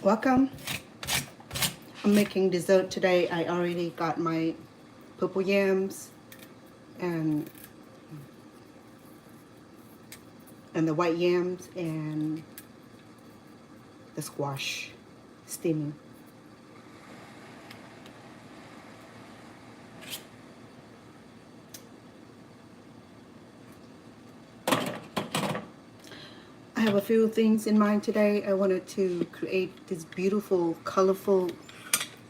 Welcome. I'm making dessert today. I already got my purple yams and the white yams and the squash steaming. I have a few things in mind today. I wanted to create this beautiful, colorful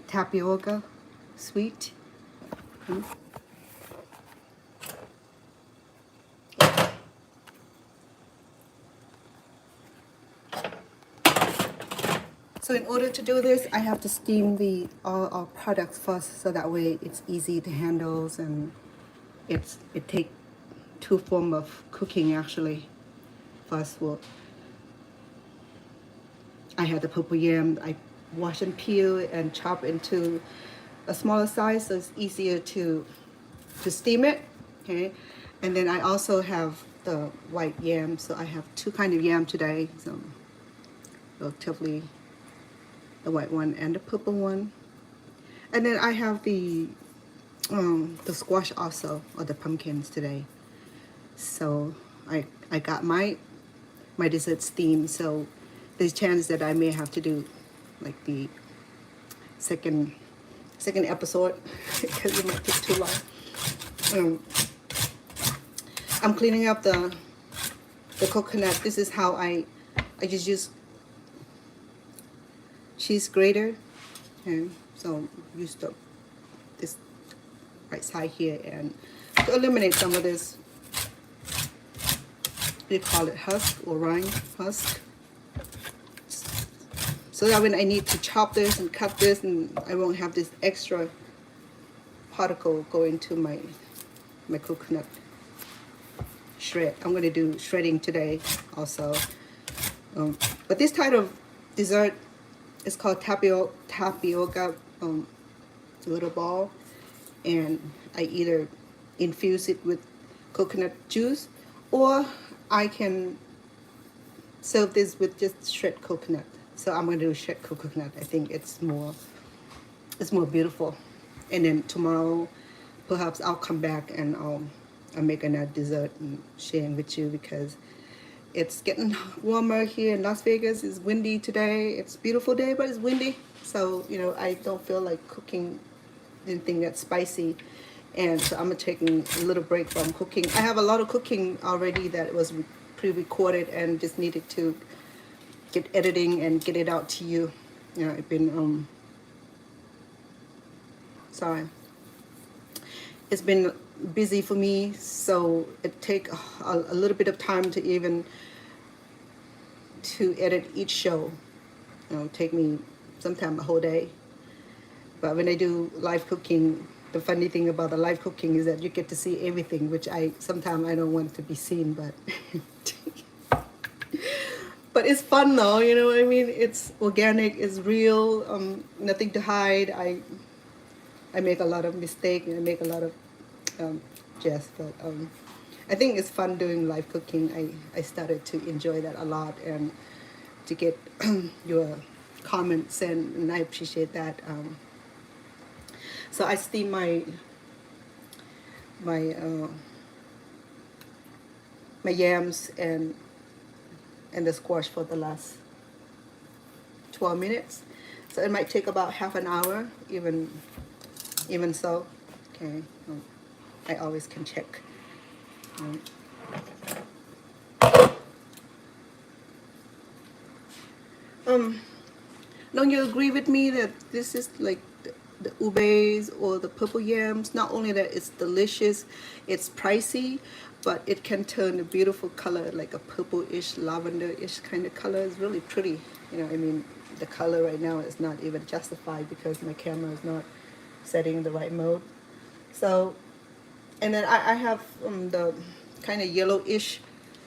tapioca sweet. So in order to do this, I have to steam all our products first, so that way it's easy to handle, and it takes two forms of cooking actually. First, I had the purple yam. I wash and peel and chop into a smaller size, so it's easier to steam it. Okay, and then I also have the white yam. So I have two kind of yam today. So relatively the white one and the purple one. And then I have the squash also, or the pumpkins today. So I got my dessert steamed. So there's a chance that I may have to do like the second episode because it might take too long. I'm cleaning up the coconut. This is how I just use cheese grater, and so use this right side here, and to eliminate some of this, they call it husk or rind husk, so that when I need to chop this and cut this, and I won't have this extra particle going to my coconut shred. I'm going to do shredding today also, but this type of dessert is called tapioca little ball, and I either infuse it with coconut juice, or I can serve this with just shred coconut. So I'm going to do shred coconut. I think it's more beautiful. And then tomorrow, perhaps I'll come back and I'll make another dessert and share with you, because it's getting warmer here in Las Vegas. It's windy today. It's a beautiful day, but it's windy. So, you know, I don't feel like cooking anything that's spicy. And so I'm taking a little break from cooking. I have a lot of cooking already that was pre-recorded and just needed to get editing and get it out to you. You know, I've been, sorry. It's been busy for me, so it take a little bit of time to edit each show. You know, take me sometime a whole day. But when I do live cooking, the funny thing about the live cooking is that you get to see everything, which sometimes I don't want to be seen, but but it's fun though, you know what I mean? It's organic, it's real, nothing to hide. I make a lot of mistakes, and I make a lot of jest, but I think it's fun doing live cooking. I started to enjoy that a lot, and to get your comments, and I appreciate that. So I steam my yams and the squash for the last 12 minutes. So it might take about half an hour, even even so. Okay, I always can check. Don't you agree with me that this is like the ubes or the purple yams? Not only that it's delicious, it's pricey, but it can turn a beautiful color, like a purple-ish, lavender-ish kind of color. It's really pretty. I mean, the color right now is not even justified because my camera is not setting the right mode. So, and then I have the kind of yellowish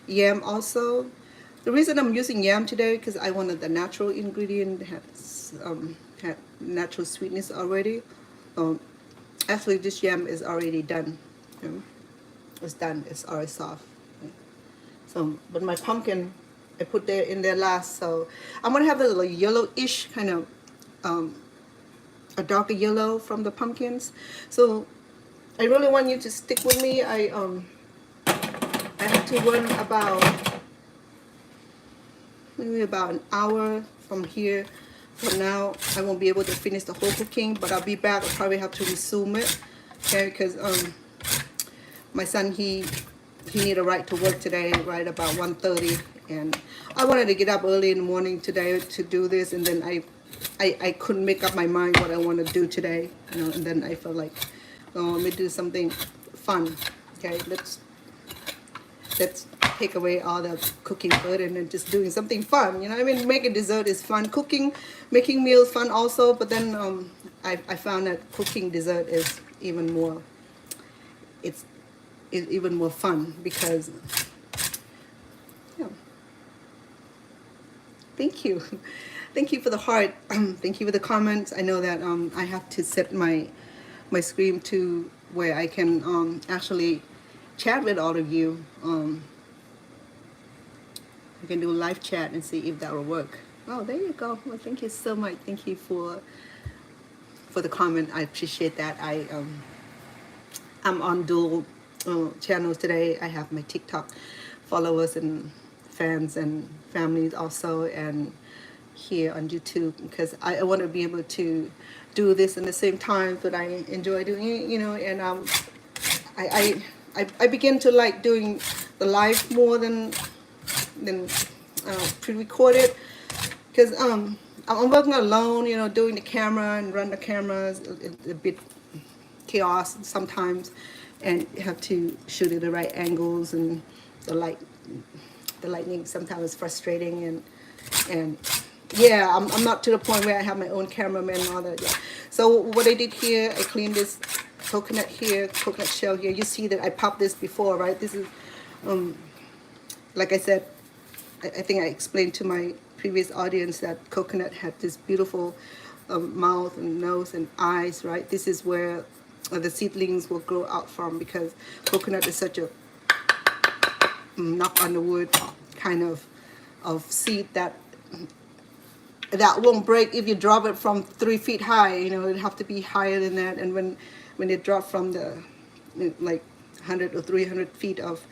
yam also. The reason I'm using yam today because I wanted the natural ingredient had natural sweetness already. Actually, this yam is already done. It's done. It's already soft. So, but my pumpkin, I put there in there last. So I'm gonna have a little yellowish kind of a darker yellow from the pumpkins. So I really want you to stick with me. I have to run maybe about an hour from here. From now, I won't be able to finish the whole cooking, but I'll be back. I'll probably have to resume it, okay? Because my son he need a ride to work today, right about 1:30, and I wanted to get up early in the morning today to do this, and then I couldn't make up my mind what I want to do today, and then I felt like, oh, let me do something fun, okay? Let's take away all the cooking burden and just doing something fun. I mean, making dessert is fun. Making meals fun also. But then I found that cooking dessert is even more. It's even more fun because. Yeah. Thank you, thank you for the heart. Thank you for the comments. I know that I have to set my screen to where I can actually chat with all of you. I can do a live chat and see if that will work. Oh, there you go. Well, thank you so much. Thank you for the comment. I appreciate that. I'm on dual channels today. I have my TikTok followers and fans and families also, and here on YouTube, because I want to be able to do this in the same time that I enjoy doing it, and I begin to like doing the live more than pre-recorded, because I'm working alone, doing the camera and run the cameras, a bit chaos sometimes, and you have to shoot at the right angles, and the lightning sometimes is frustrating, and yeah, I'm not to the point where I have my own cameraman and all that yet. So what I did here, I cleaned this coconut shell here. You see that I popped this before, right? This is like I said, I think I explained to my previous audience that coconut had this beautiful mouth and nose and eyes, right? This is where the seedlings will grow out from, because coconut is such a knock on the wood kind of seed that won't break if you drop it from 3 feet high. It'd have to be higher than that. And when it dropped from the like 100 or 300 feet of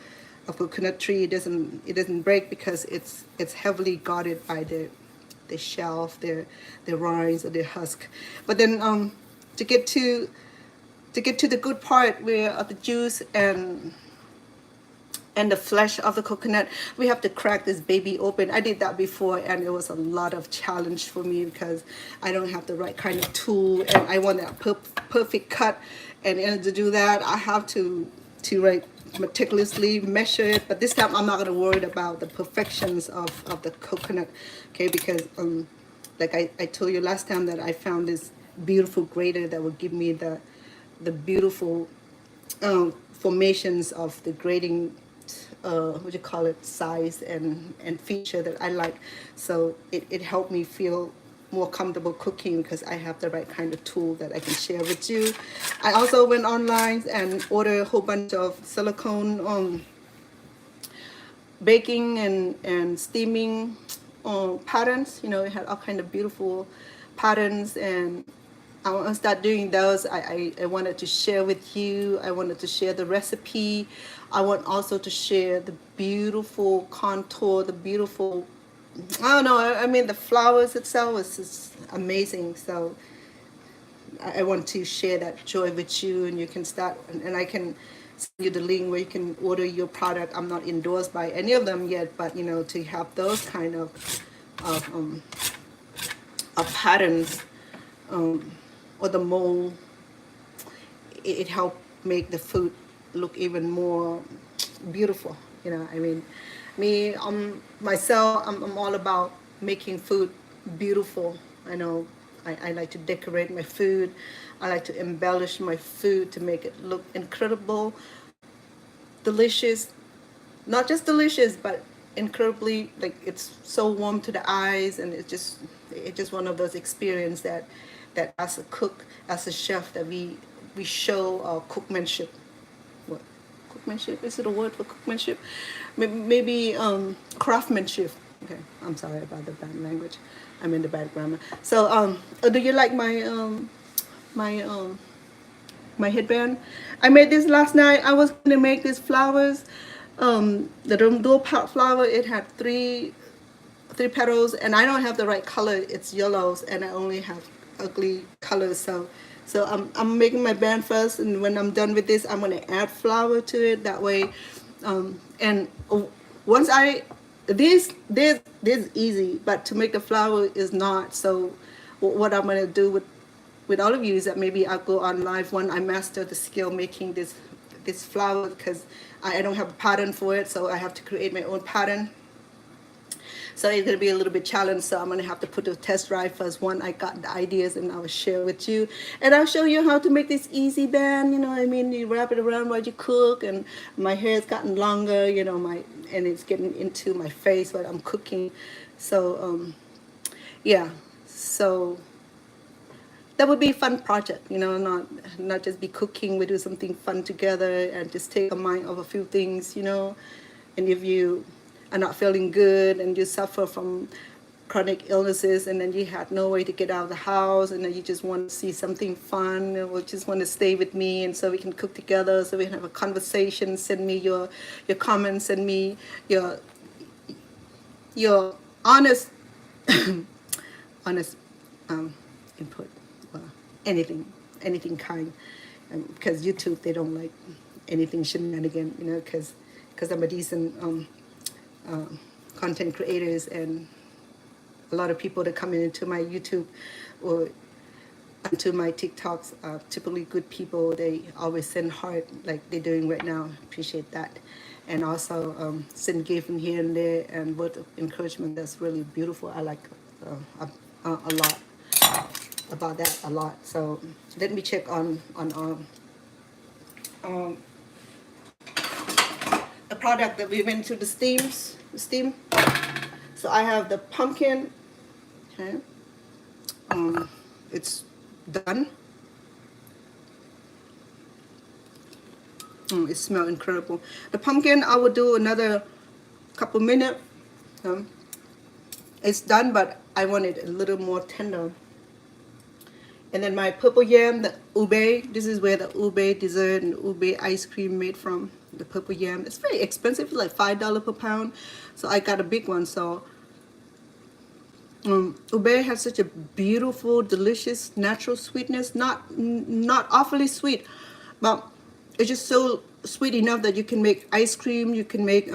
coconut tree, it doesn't break, because it's heavily guarded by the shell, the rinds or the husk. But then to get to the good part where of the juice and the flesh of the coconut, we have to crack this baby open. I did that before, and it was a lot of challenge for me because I don't have the right kind of tool, and I want that perfect cut. And to do that, I have to like meticulously measure it. But this time I'm not going to worry about the perfections of the coconut, okay? Because like I told you last time, that I found this beautiful grater that will give me the beautiful formations of the grating, what you call it, size and feature that I like. So it helped me feel more comfortable cooking, because I have the right kind of tool that I can share with you. I also went online and ordered a whole bunch of silicone baking and steaming patterns. It had all kind of beautiful patterns, and I want to start doing those. I wanted to share with you. I wanted to share the recipe. I want also to share the beautiful contour, the beautiful, I don't know, I mean, the flowers itself is just amazing. So I want to share that joy with you, and you can start, and I can send you the link where you can order your product. I'm not endorsed by any of them yet, but you know, to have those kind of, um, of patterns, or the mold, it helped make the food look even more beautiful. You know, I mean, me, myself, I'm all about making food beautiful. I know I like to decorate my food. I like to embellish my food to make it look incredible, delicious, not just delicious, but incredibly, like, it's so warm to the eyes, and it's just one of those experiences that as a cook, as a chef, that we show our cookmanship. What cookmanship, is it a word for cookmanship? Maybe craftsmanship. Okay, I'm sorry about the bad language. I'm in the bad grammar. So do you like my my headband? I made this last night. I was gonna make these flowers, the dual part flower. It had three petals, and I don't have the right color. It's yellows, and I only have ugly colors. So I'm making my band first, and when I'm done with this, I'm gonna add flour to it. That way, and once I this is easy, but to make the flour is not. So what I'm gonna do with all of you is that maybe I'll go on live when I master the skill making this flour, because I don't have a pattern for it, so I have to create my own pattern. So it's going to be a little bit challenged, so I'm going to have to put a test drive first. One, I got the ideas, and I will share with you. And I'll show you how to make this easy band, you know what I mean? You wrap it around while you cook, and my hair's gotten longer, you know, and it's getting into my face while I'm cooking. So, yeah, so that would be a fun project, you know, not just be cooking. We do something fun together and just take a mind of a few things, you know. And if you are not feeling good and you suffer from chronic illnesses, and then you had no way to get out of the house, and then you just want to see something fun, or just want to stay with me, and so we can cook together, so we can have a conversation. Send me your comments, send me your honest honest input, well, anything kind, because YouTube, they don't like anything shenanigan, you know, because I'm a decent content creators, and a lot of people that come into my YouTube or onto my TikToks are typically good people. They always send heart like they're doing right now. Appreciate that. And also send gift in here and there, and word of encouragement. That's really beautiful. I like a lot about that, a lot. So let me check on the product that we went to the steam. So I have the pumpkin. Okay, it's done. It smells incredible. The pumpkin, I will do another couple minutes. It's done, but I want it a little more tender. And then my purple yam, the ube. This is where the ube dessert and ube ice cream made from. The purple yam. It's very expensive, like $5 per pound. So I got a big one. So ube has such a beautiful, delicious, natural sweetness. Not awfully sweet, but it's just so sweet enough that you can make ice cream. You can make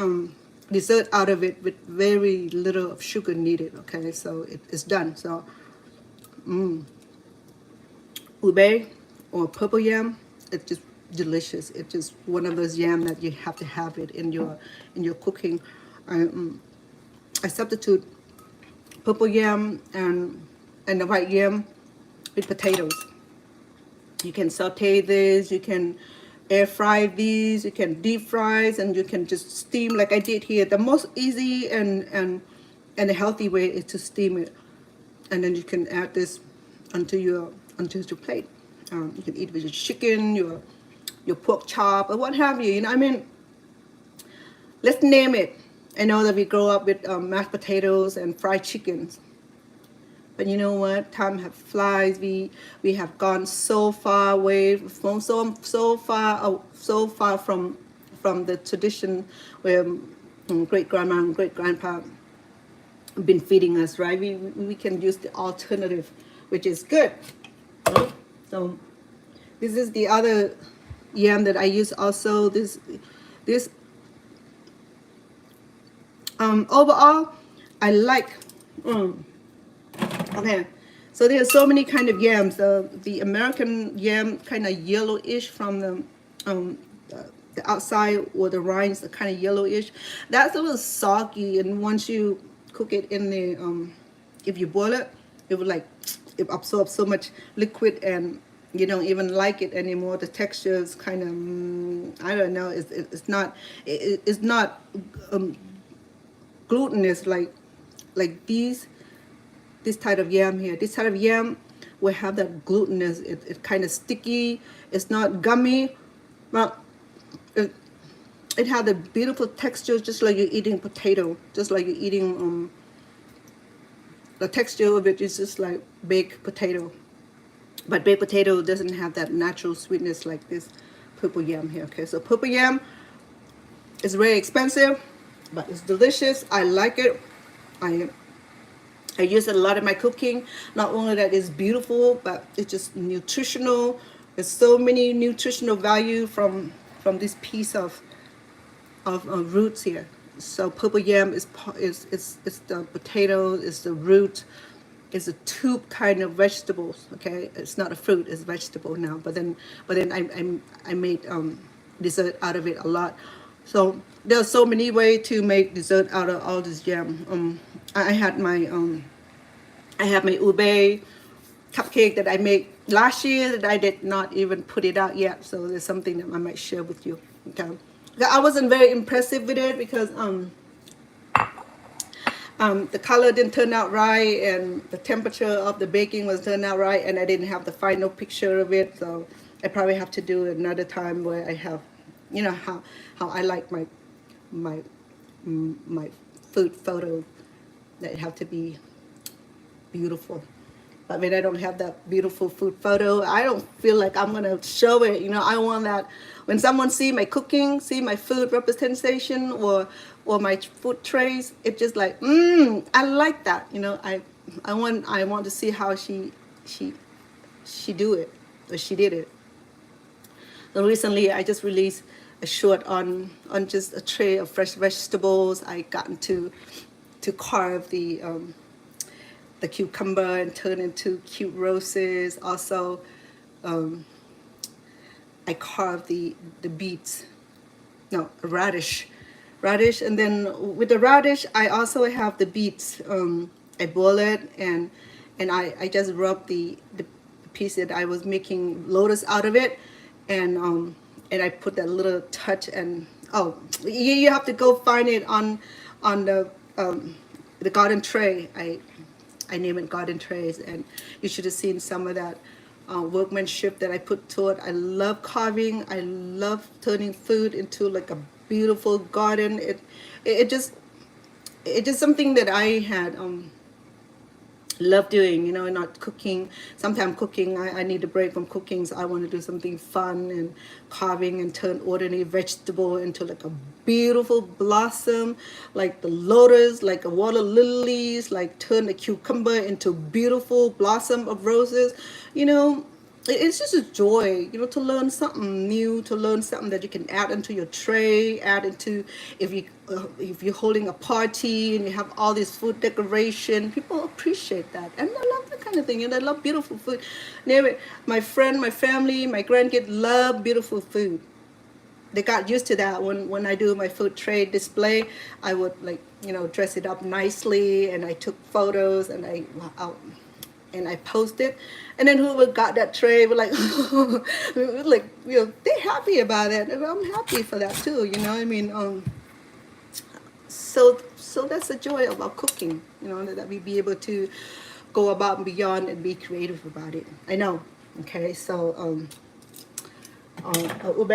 dessert out of it with very little of sugar needed. Okay, so it's done. So ube or purple yam, it's just delicious. It's just one of those yam that you have to have it in your cooking. I substitute purple yam and the white yam with potatoes. You can saute this, you can air fry these, you can deep fry, and you can just steam like I did here. The most easy and a healthy way is to steam it, and then you can add this onto your plate. You can eat with your chicken, your pork chop, or what have you. You know, I mean, let's name it. I know that we grow up with mashed potatoes and fried chickens, but you know what? Time have flies. We have gone so far away from so far from the tradition where great grandma and great grandpa been feeding us. Right? We can use the alternative, which is good. So this is the other yam that I use also. This overall, I like. Okay, so there's so many kind of yams. The American yam, kind of yellowish from the outside, or the rinds are kind of yellowish. That's a little soggy, and once you cook it in the if you boil it, it will like it absorbs so much liquid, and you don't even like it anymore. The texture is kind of I don't know. It's not glutinous like this type of yam here. This type of yam will have that glutinous. It's kind of sticky. It's not gummy, but it had a beautiful texture, just like you're eating potato, just like you're eating the texture of it is just like baked potato. But baked potato doesn't have that natural sweetness like this purple yam here. Okay, so purple yam is very expensive, but it's delicious. I like it. I use it a lot in my cooking. Not only that it's beautiful, but it's just nutritional. There's so many nutritional value from this piece of roots here. So purple yam is the potato, is the root, is a tube kind of vegetables. Okay, it's not a fruit, it's vegetable now. But then I made dessert out of it a lot. So there's so many ways to make dessert out of all this yam. I had my ube cupcake that I made last year that I did not even put it out yet. So there's something that I might share with you. Okay, I wasn't very impressive with it because the color didn't turn out right, and the temperature of the baking was turned out right, and I didn't have the final picture of it. So I probably have to do it another time where I have, you know, how I like my food photo, that it have to be beautiful. But when I don't have that beautiful food photo, I don't feel like I'm gonna show it. You know, I want that when someone see my cooking, see my food representation, or my food trays, it's just like, I like that. You know, I want to see how she do it, or she did it. So recently, I just released a short on just a tray of fresh vegetables. I gotten to carve the cucumber and turn into cute roses. Also, I carved the beets, no, radish, and then with the radish, I also have the beets. I boil it, and I just rub the piece that I was making lotus out of it, and I put that little touch. And you have to go find it on the garden tray. I name it garden trays, and you should have seen some of that workmanship that I put to it. I love carving. I love turning food into like a beautiful garden. It just something that I had love doing, you know, not cooking. Sometimes cooking, I need a break from cooking, so I want to do something fun, and carving and turn ordinary vegetable into like a beautiful blossom, like the lotus, like a water lilies, like turn the cucumber into beautiful blossom of roses. You know, it's just a joy, you know, to learn something new, to learn something that you can add into your tray, add into if you're holding a party and you have all this food decoration. People appreciate that, and I love that kind of thing, and I love beautiful food. Anyway, my friend, my family, my grandkids love beautiful food. They got used to that. When I do my food tray display, I would, like, you know, dress it up nicely, and I took photos, and I posted, and then whoever got that tray were like, like, you know, they're happy about it, and I'm happy for that too. You know, I mean, so that's the joy about cooking. You know, that we be able to go above and beyond and be creative about it. I know. Okay, so ube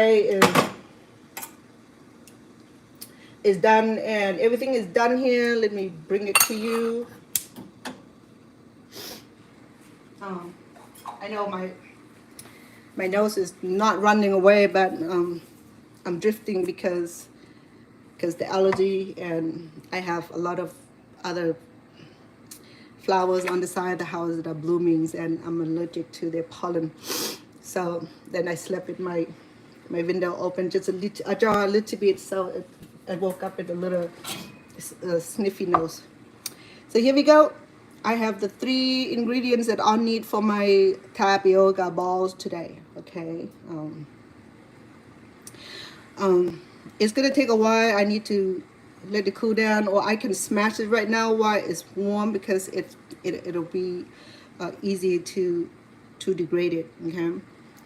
is done, and everything is done here. Let me bring it to you. I know my nose is not running away, but I'm drifting because the allergy, and I have a lot of other flowers on the side of the house that are blooming, and I'm allergic to their pollen. So then I slept with my window open just a little, ajar a little bit, so I woke up with a little sniffy nose. So here we go. I have the 3 ingredients that I'll need for my tapioca balls today. Okay. It's gonna take a while. I need to let it cool down, or I can smash it right now while it's warm, because it'll be easy to degrade it. Okay.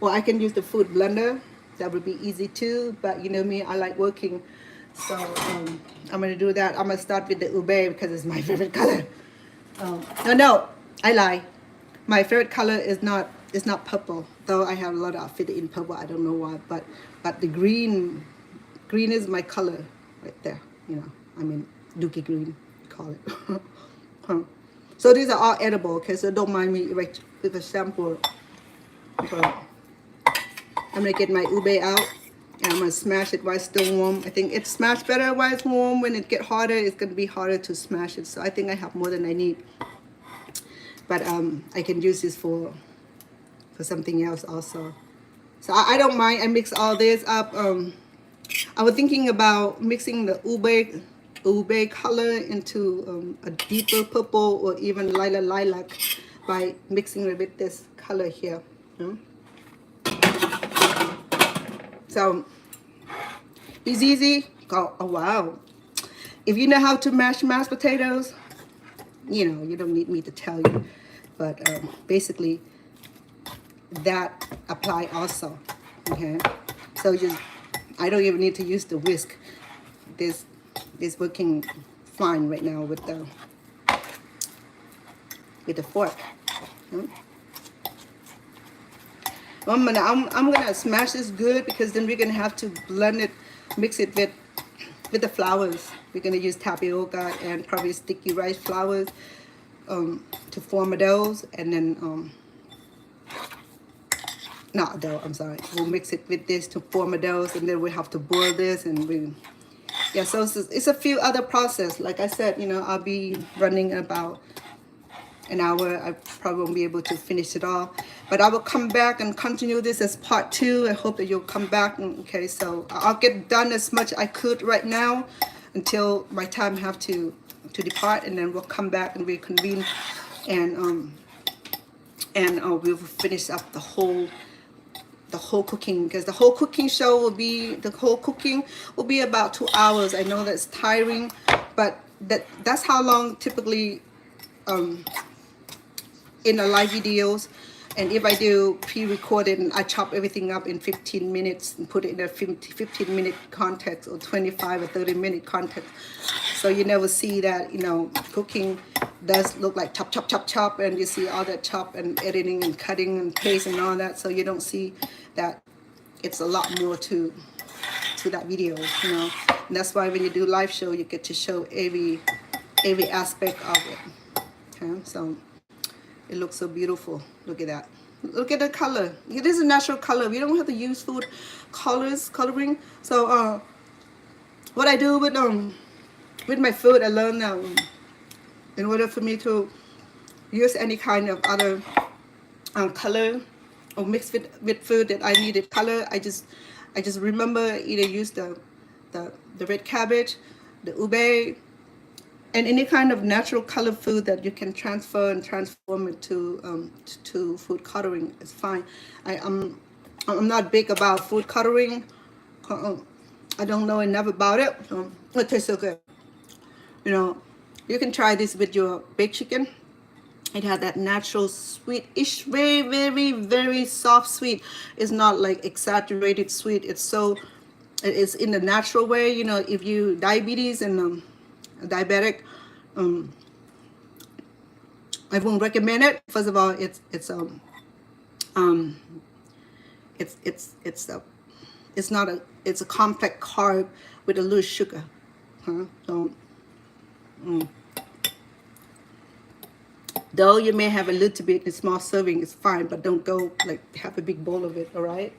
Or I can use the food blender. That would be easy too. But you know me, I like working, so I'm gonna do that. I'm gonna start with the ube because it's my favorite color. No, I lie. My favorite color is not purple, though I have a lot of outfit in purple. I don't know why, but the green is my color right there. You know, I mean dookie green, we call it. So these are all edible. Okay, so don't mind me with a sample. So I'm gonna get my ube out, and I'm gonna smash it while it's still warm. I think it's smashed better while it's warm. When it gets hotter, it's gonna be harder to smash it. So I think I have more than I need. But I can use this for something else also. So I don't mind. I mix all this up. I was thinking about mixing the ube color into a deeper purple or even lilac by mixing it with this color here. So it's easy. Oh wow! If you know how to mash mashed potatoes, you know, you don't need me to tell you. But basically, that apply also. Okay, so I don't even need to use the whisk. This working fine right now with the fork. I'm gonna smash this good, because then we're gonna have to blend it, mix it with the flours. We're gonna use tapioca and probably sticky rice flours to form a dough, and then not a dough, I'm sorry. We'll mix it with this to form a dough, and then we have to boil this, and so it's a few other process. Like I said, you know, I'll be running about an hour. I probably won't be able to finish it all, but I will come back and continue this as part 2. I hope that you'll come back. Okay, so I'll get done as much I could right now until my time have to depart, and then we'll come back and reconvene, and we'll finish up the whole cooking, because the whole cooking will be about 2 hours. I know that's tiring, but that's how long typically in the live videos. And if I do pre-recorded and I chop everything up in 15 minutes and put it in a 15-minute context, or 25 or 30-minute context, so you never see that, you know, cooking does look like chop, chop, chop, chop, and you see all that chop and editing and cutting and paste and all that. So you don't see that it's a lot more to that video, you know. And that's why when you do live show, you get to show every aspect of it. Okay, so it looks so beautiful. Look at that. Look at the color. It is a natural color. We don't have to use food coloring. So what I do with my food, I learned in order for me to use any kind of other color or mix with food that I needed color, I just remember either use the red cabbage, the ube, and any kind of natural color food that you can transfer and transform it to food coloring is fine. I'm not big about food coloring. I don't know enough about it. It tastes so good. You know, you can try this with your baked chicken. It has that natural sweet. It's very, very, very soft sweet. It's not like exaggerated sweet. It's in the natural way. You know, if you diabetes and diabetic, I won't recommend it. First of all, it's a complex carb with a little sugar. So, though you may have a little bit in small serving, it's fine, but don't go like have a big bowl of it. All right.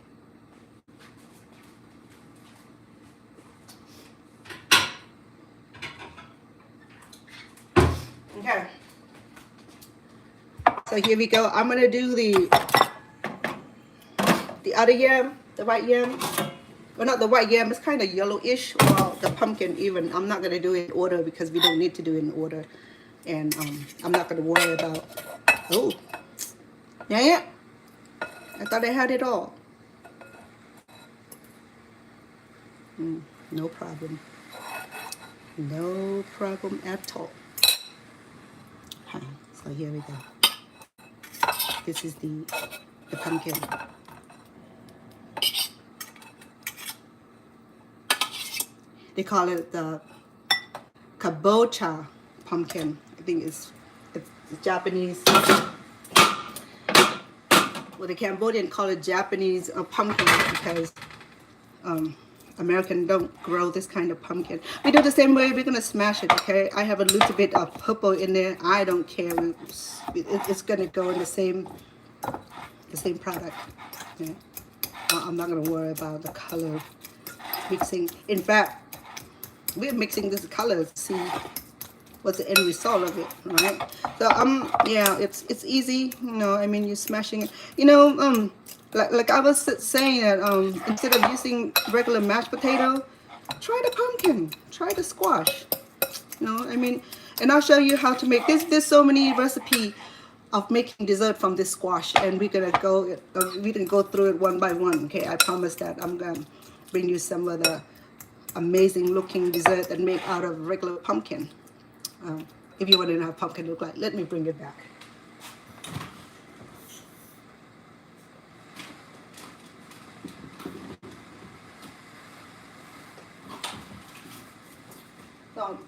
Okay. So here we go. I'm gonna do the other yam, the white yam. Well, not the white yam. It's kind of yellowish. Well, the pumpkin even. I'm not gonna do it in order because we don't need to do it in order, and I'm not gonna worry about. Oh, yeah. I thought I had it all. No problem. No problem at all. So here we go. This is the pumpkin. They call it the Kabocha pumpkin. I think it's Japanese. Well, the Cambodian call it Japanese pumpkin because American don't grow this kind of pumpkin. We do the same way. We're gonna smash it, okay? I have a little bit of purple in there. I don't care. It's gonna go in the same product. Okay? I'm not gonna worry about the color mixing. In fact, we're mixing these colors to see what's the end result of it, right? So yeah, it's easy. You know, I mean, you're smashing it. You know, like I was saying that instead of using regular mashed potato, try the pumpkin, try the squash. You know, I mean, and I'll show you how to make this. There's so many recipes of making dessert from this squash, and we can go through it one by one. Okay, I promise that I'm gonna bring you some of the amazing looking dessert that make out of regular pumpkin. If you want to know how pumpkin look like, let me bring it back. So,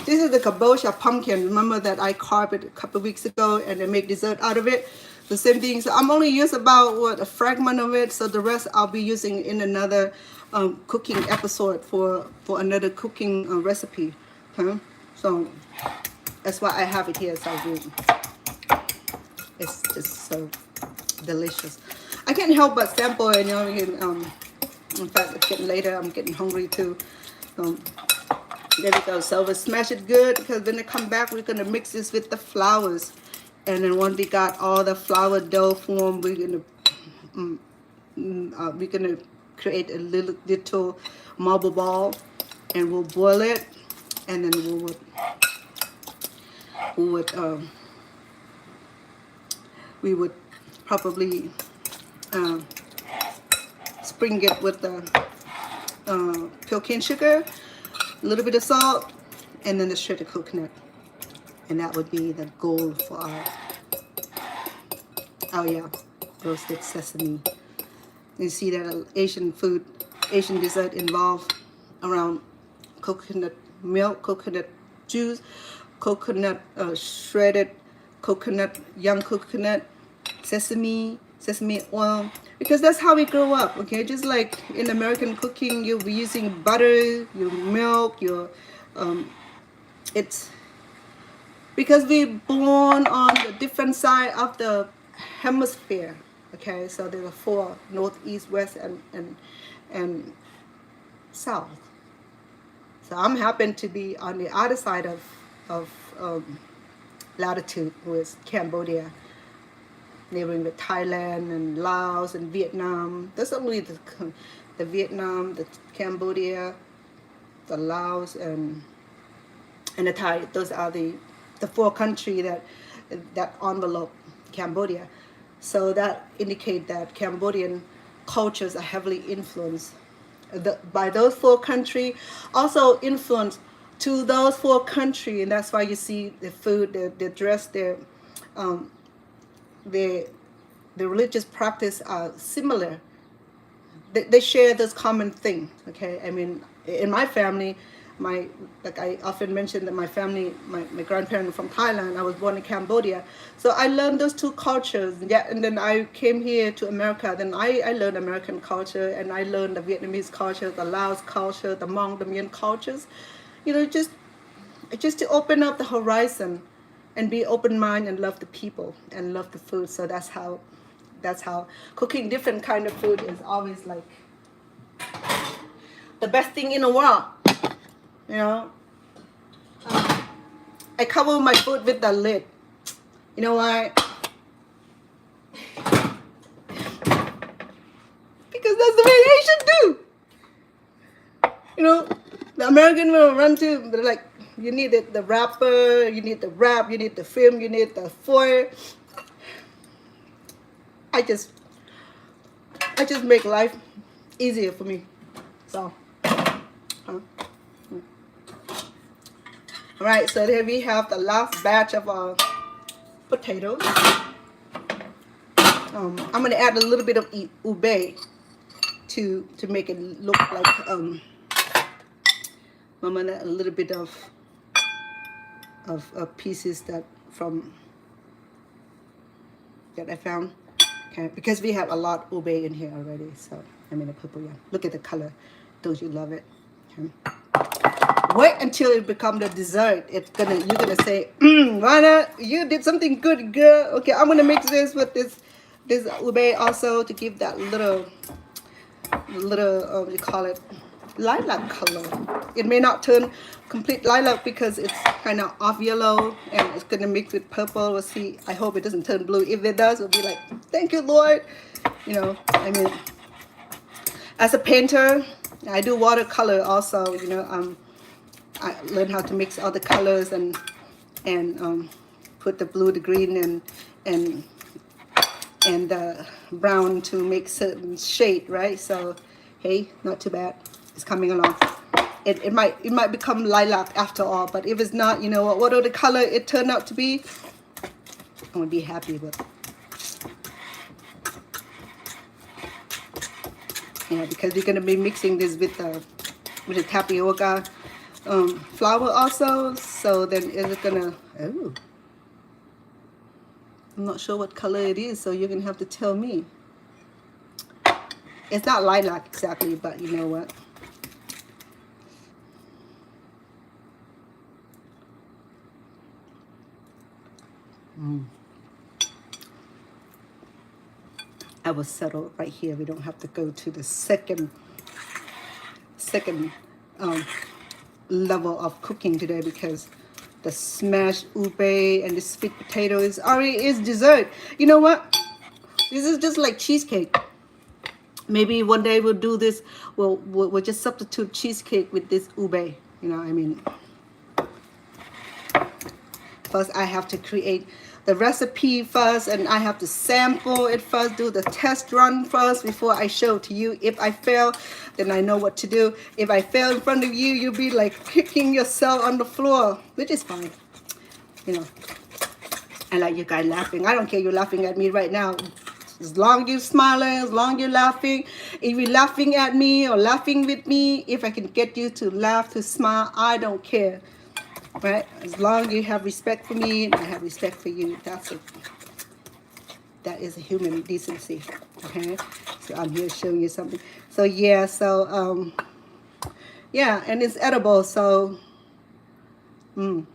this is the Kabocha pumpkin. Remember that I carved it a couple of weeks ago and I make dessert out of it. The same thing. So I'm only use about a fragment of it. So the rest I'll be using in another cooking episode for another cooking recipe. Okay? So that's why I have it here. So it's just so delicious. I can't help but sample it. You know, in fact, it's getting later. I'm getting hungry too. There we go. So we'll smash it good because when they come back, we're gonna mix this with the flours, and then once we got all the flour dough formed, we're gonna create a little marble ball, and we'll boil it, and then we would probably spring it with the pecan sugar, a little bit of salt, and then the shredded coconut, and that would be the goal for our roasted sesame. You see that Asian dessert involved around coconut milk, coconut juice, coconut shredded coconut, young coconut, sesame oil, because that's how we grow up. Okay, just like in American cooking, you'll be using butter, your milk, your it's because we're born on the different side of the hemisphere. Okay, so there are 4: north, east, west, and south. So I'm happen to be on the other side of latitude, with Cambodia, neighboring with Thailand and Laos and Vietnam. That's only the Vietnam, the Cambodia, the Laos, and the Thai. Those are the 4 countries that envelope Cambodia. So that indicate that Cambodian cultures are heavily influenced by those 4 countries. Also influenced to those 4 countries, and that's why you see the food, their dress, the religious practice are similar. They share this common thing. Okay, I mean, in my family, like I often mention that my family, my grandparents from Thailand. I was born in Cambodia, so I learned those 2 cultures. Yeah, and then I came here to America. Then I learned American culture, and I learned the Vietnamese culture, the Laos culture, the Hmong, the Mien cultures. You know, just to open up the horizon, and be open-minded and love the people and love the food. So that's how cooking different kind of food is always like the best thing in the world. You know, I cover my food with the lid. You know why? Because that's the way they should do. You know, the American will run to, they're like, you need the wrapper, you need the wrap, you need the film, you need the foil. I just make life easier for me. So, all right, so there we have the last batch of our potatoes. I'm gonna add a little bit of ube to make it look like I'm gonna add a little bit of pieces that I found. Okay, because we have a lot of ube in here already. So I mean, a purple yam. Look at the color. Don't you love it? Okay. Wait until it becomes the dessert. You're gonna say, Vanna, you did something good, girl. Okay, I'm gonna mix this with this ube also to give that little what you call it, lilac color. It may not turn complete lilac because it's kind of off yellow and it's gonna mix with purple. We'll see. I hope it doesn't turn blue. If it does, we'll be like, thank you, Lord. You know, I mean, as a painter, I do watercolor also. You know, I learned how to mix all the colors and put the blue, the green, and brown to make certain shade, right? So hey, not too bad. It's coming along. It might become lilac after all, but if it's not, you know what? Whatever the color it turned out to be, I'm gonna be happy with. Yeah, because we're gonna be mixing this with the tapioca flour also. So then it's gonna. Oh. I'm not sure what color it is, so you're gonna have to tell me. It's not lilac exactly, but you know what? I will settle right here. We don't have to go to the second level of cooking today because the smashed ube and the sweet potato is dessert. You know what? This is just like cheesecake. Maybe one day we'll do this. We'll just substitute cheesecake with this ube. You know, I mean, first I have to create the recipe first, and I have to sample it first, do the test run first before I show to you. If I fail, then I know what to do. If I fail in front of you, you'll be like kicking yourself on the floor, which is fine. You know, I like you guys laughing. I don't care you're laughing at me right now. As long as you're smiling, as long as you're laughing, if you're laughing at me or laughing with me, if I can get you to laugh, to smile, I don't care. Right? As long as you have respect for me and I have respect for you, that is a human decency. Okay? So I'm here showing you something. So yeah, yeah, and it's edible, so it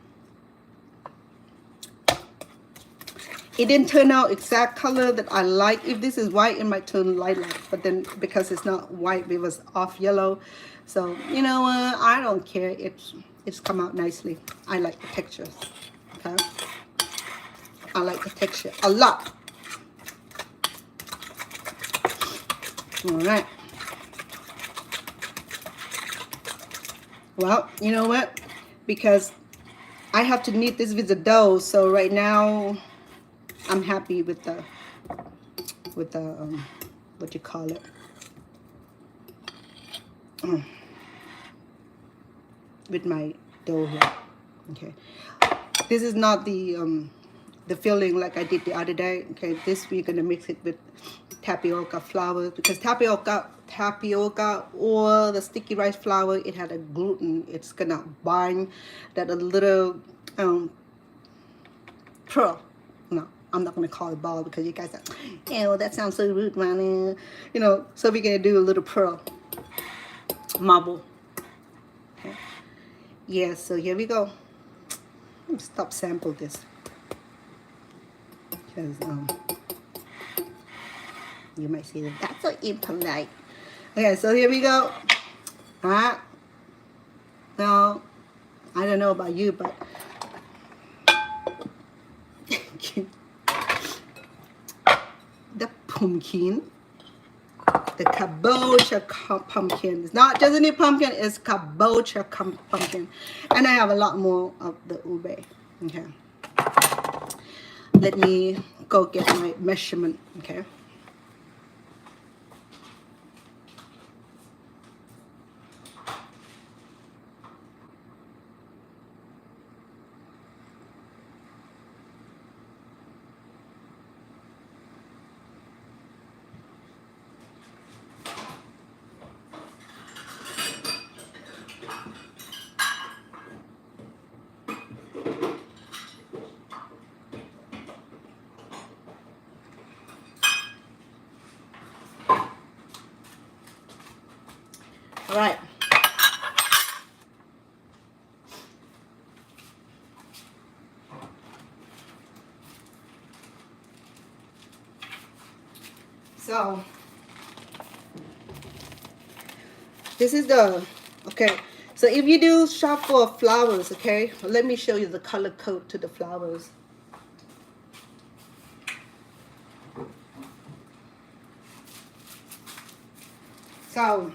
didn't turn out exact color that I like. If this is white, it might turn lilac, but then because it's not white, it was off yellow. So you know what? I don't care. It's come out nicely. I like the texture. Okay, I like the texture a lot. All right. Well, you know what? Because I have to knead this with the dough, so right now I'm happy with the what you call it, with my dough here. Okay, this is not the filling like I did the other day. Okay, this we're gonna mix it with tapioca flour, because tapioca or the sticky rice flour, it had a gluten. It's gonna bind that a little pearl. No, I'm not gonna call it ball because you guys are, well, that sounds so rude, man. You know, so we're gonna do a little pearl marble. Okay. Yeah, so here we go. Let me stop sample this because you might say that that's so impolite. Okay, so here we go. Alright. Now, I don't know about you, but pumpkin. The Kabocha pumpkin. It's not just any pumpkin, it's Kabocha pumpkin. And I have a lot more of the ube. Okay. Let me go get my measurement. Okay. All right. So this is the, okay, so if you do shop for flowers, okay, let me show you the color code to the flowers. So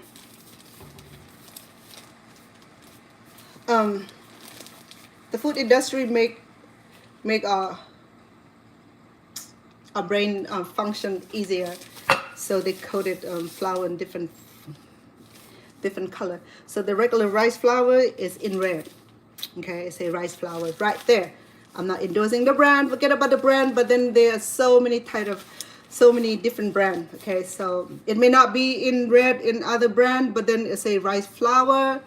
the food industry make our brain function easier, so they coated flour in different color. So the regular rice flour is in red. Okay, it say rice flour right there. I'm not endorsing the brand, forget about the brand, but then there are so many different brands. Okay, so it may not be in red in other brand, but then it say rice flour.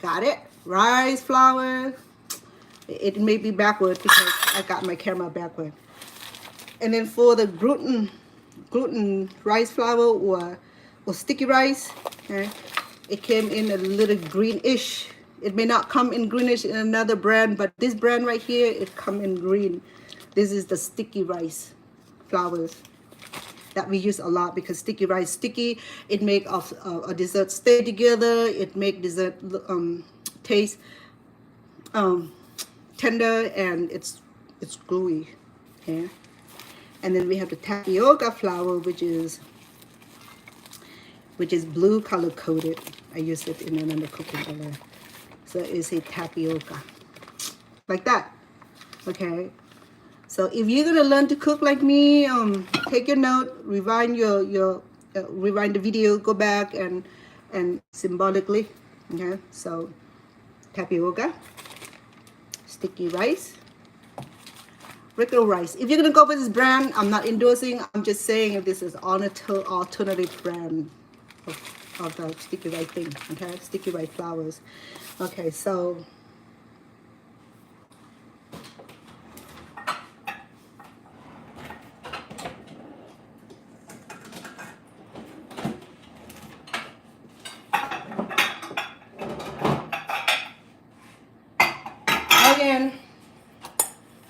Got it? Rice flour. It may be backward because I got my camera backward. And then for the gluten rice flour or sticky rice, okay, it came in a little greenish. It may not come in greenish in another brand, but this brand right here, it come in green. This is the sticky rice flours that we use a lot, because sticky rice sticky. It make a dessert stay together. It make dessert taste tender, and it's gluey. Okay. And then we have the tapioca flour, which is blue color coded. I use it in another cooking color. So it's a tapioca, like that. Okay. So if you're gonna learn to cook like me, take your note, rewind rewind the video, go back and symbolically. Okay. So tapioca, sticky rice, regular rice. If you're gonna go for this brand, I'm not endorsing. I'm just saying this is alternative brand of the sticky rice thing. Okay, sticky rice flours. Okay, so again,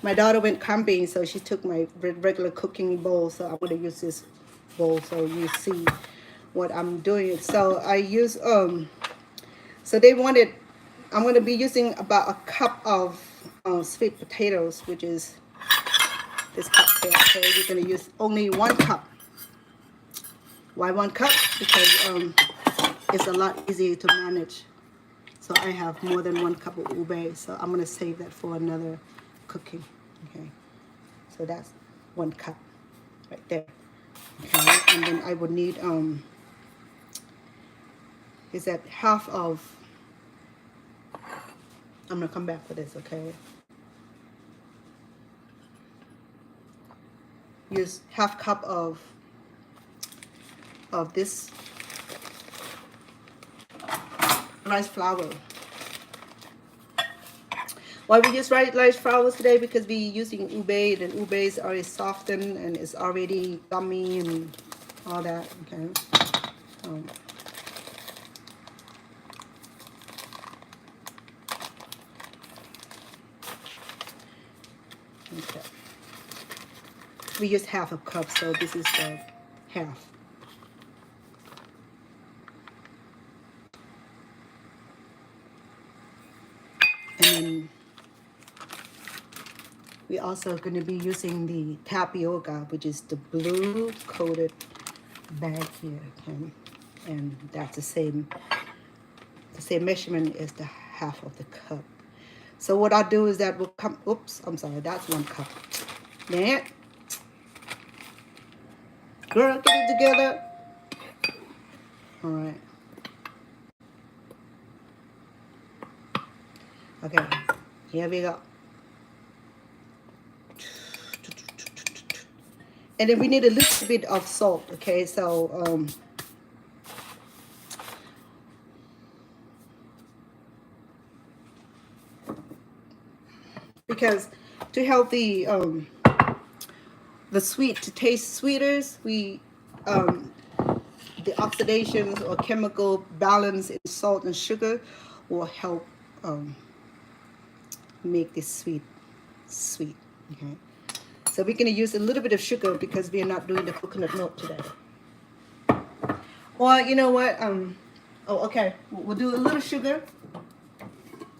my daughter went camping, so she took my regular cooking bowl. So I'm gonna use this bowl so you see what I'm doing. So I use so they wanted, I'm gonna be using about a cup of sweet potatoes, which is this cup here. So you're gonna use only 1 cup. Why 1 cup? Because it's a lot easier to manage. So I have more than 1 cup of ube, so I'm gonna save that for another cooking. Okay, so that's 1 cup right there. Okay, and then I would need is that half of, I'm gonna come back for this. Okay, use half cup of this rice flour. Why we use rice flour today? Because we're using ube, and ube is already softened and it's already gummy and all that. Okay. Okay. We use half a cup, so this is the half. And then We're also going to be using the tapioca, which is the blue coated bag here, okay? And that's the same measurement as the half of the cup. So what I'll do is that we'll come, oops, I'm sorry, that's 1 cup. Now, girl, get it together. All right. Okay, here we go. And then we need a little bit of salt, okay? So, because to help the sweet to taste sweeter, we the oxidations or chemical balance in salt and sugar will help make this sweet. Okay, so we're going to use a little bit of sugar because we are not doing the coconut milk today. Or you know what? Oh, okay. We'll do a little sugar.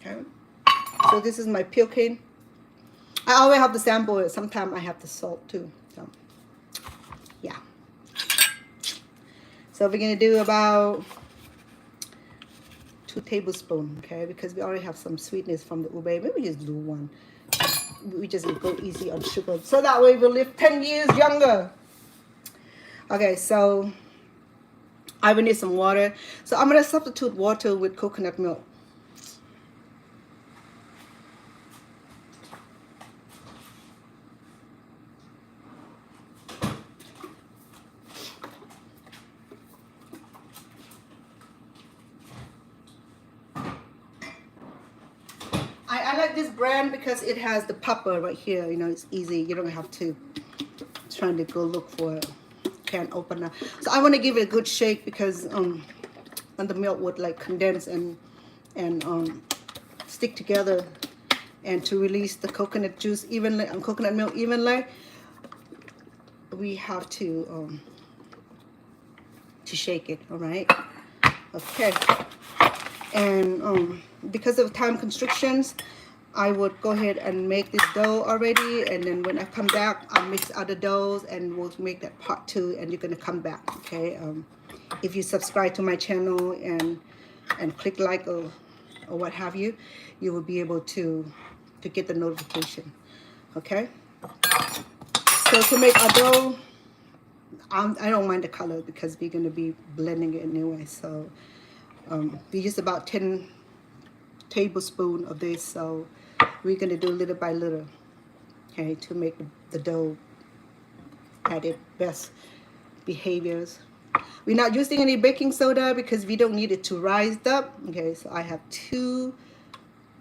Okay. So this is my peel cane. I always have to sample it. Sometimes I have the salt too. So, yeah. So we're gonna do about 2 tablespoons, okay? Because we already have some sweetness from the ube. Maybe just do 1. We just go easy on sugar, so that way we'll live 10 years younger. Okay, so I will need some water. So I'm gonna substitute water with coconut milk. I like this brand because it has the popper right here. You know, it's easy. You don't have to trying to go look for a can opener. So I want to give it a good shake because and the milk would like condense and stick together, and to release the coconut juice evenly and coconut milk evenly, we have to shake it. All right. Okay. And because of time constrictions, I would go ahead and make this dough already, and then when I come back, I'll mix other doughs and we'll make that part 2, and you're gonna come back, okay? If you subscribe to my channel and click like or what have you, you will be able to get the notification, okay? So to make our dough, I don't mind the color because we're gonna be blending it anyway. So we use about 10 tablespoons of this, so we're going to do little by little, okay, to make the dough at its best behaviors. We're not using any baking soda because we don't need it to rise up, okay? So I have 2,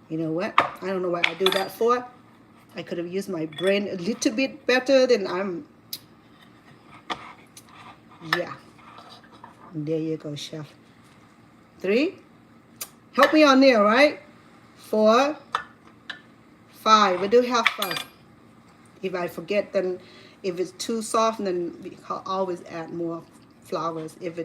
you know what, I don't know what I do that for. I could have used my brain a little bit better than yeah, there you go, chef. 3, help me on there, right? 4, 5. We do half first. If I forget, then if it's too soft, then we can always add more flours. If the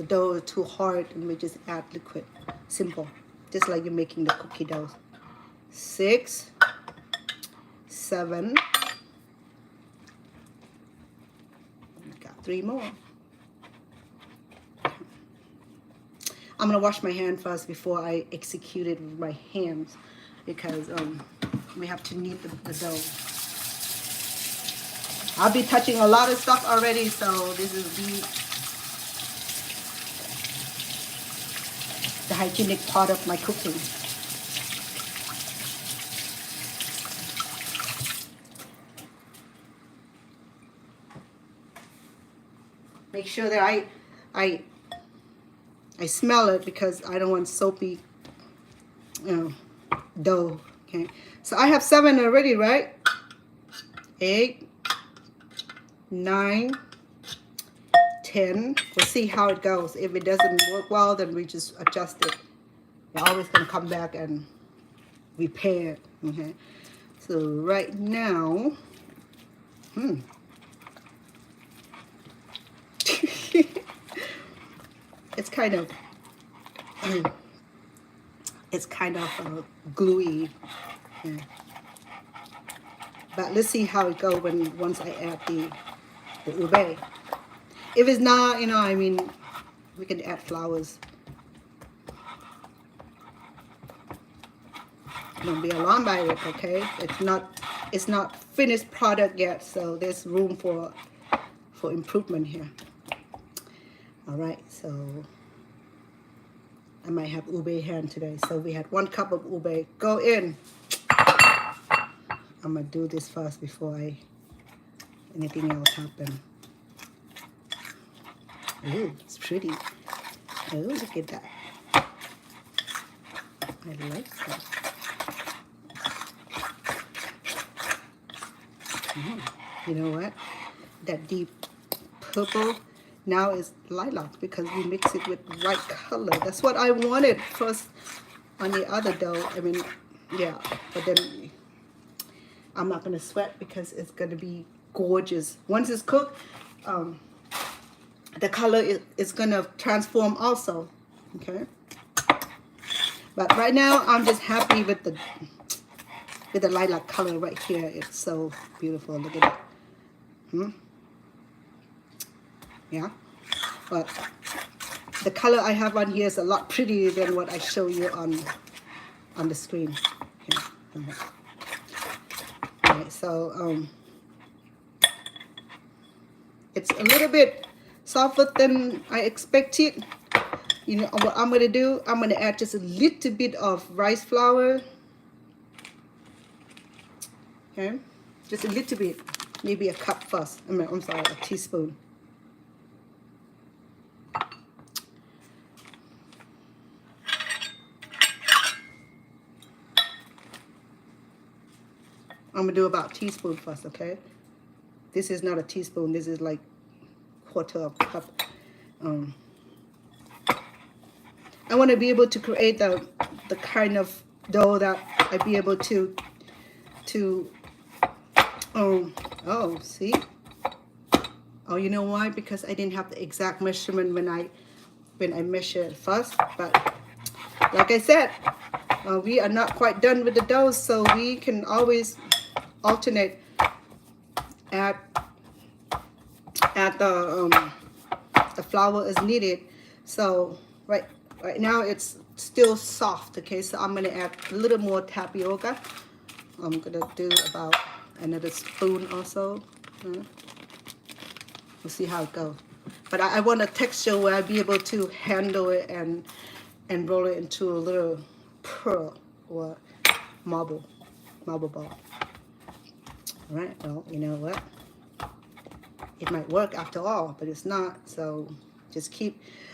dough is too hard, then we just add liquid. Simple, just like you're making the cookie dough. 6, 7. Got 3 more. I'm gonna wash my hand first before I execute it with my hands, because we have to knead the dough. I'll be touching a lot of stuff already, so this is the hygienic part of my cooking. Make sure that I smell it because I don't want soapy, dough. Okay, so I have 7 already, right? 8, 9, 10. We'll see how it goes. If it doesn't work well, then we just adjust it. We're always gonna come back and repair it. Okay, so right now, it's kind of, it's kind of gluey. Yeah. But let's see how it goes once I add the ube. If it's not, you know, I mean, we can add flowers. Don't be alarmed by it, okay? It's not finished product yet, so there's room for improvement here. All right, so I might have ube hand today. So we had 1 cup of ube. Go in. I'm gonna do this first before anything else happen. Ooh, it's pretty. Oh, look at that. I like that. You know what? That deep purple now is lilac because we mix it with white color. That's what I wanted first on the other dough. I mean, yeah, but then I'm not gonna sweat because it's gonna be gorgeous. Once it's cooked, the color is gonna transform also, okay? But right now, I'm just happy with the lilac color right here. It's so beautiful. Look at it. Yeah. But the color I have on here is a lot prettier than what I show you on the screen. Here. Alright, so it's a little bit softer than I expected. You know what I'm gonna do? I'm gonna add just a little bit of rice flour. Okay, just a little bit, maybe a cup first. I'm sorry, a teaspoon. I'm gonna do about a teaspoon first, okay? This is not a teaspoon. This is like quarter of a cup. I want to be able to create the kind of dough that I be able to oh, see? Oh, you know why? Because I didn't have the exact measurement when I measured first. But like I said, we are not quite done with the dough, so we can always alternate add the flour as needed. So right now it's still soft, okay? So I'm gonna add a little more tapioca. I'm gonna do about another spoon also. We'll see how it goes. But I want a texture where I'll be able to handle it and roll it into a little pearl or marble ball. All right, well, you know what? It might work after all, but it's not. So just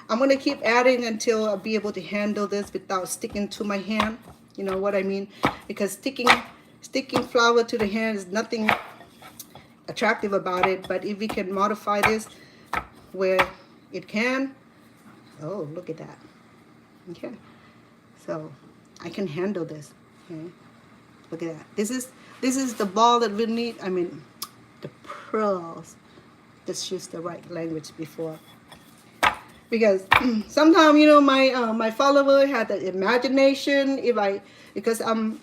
I'm gonna keep adding until I'll be able to handle this without sticking to my hand. You know what I mean? Because sticking flour to the hand is nothing attractive about it. But if we can modify this where it can, oh, look at that. Okay, so I can handle this. Okay, look at that. This is the ball that we need. I mean, the pearls. Just use the right language before, because sometimes, you know, my follower had the imagination. Because I'm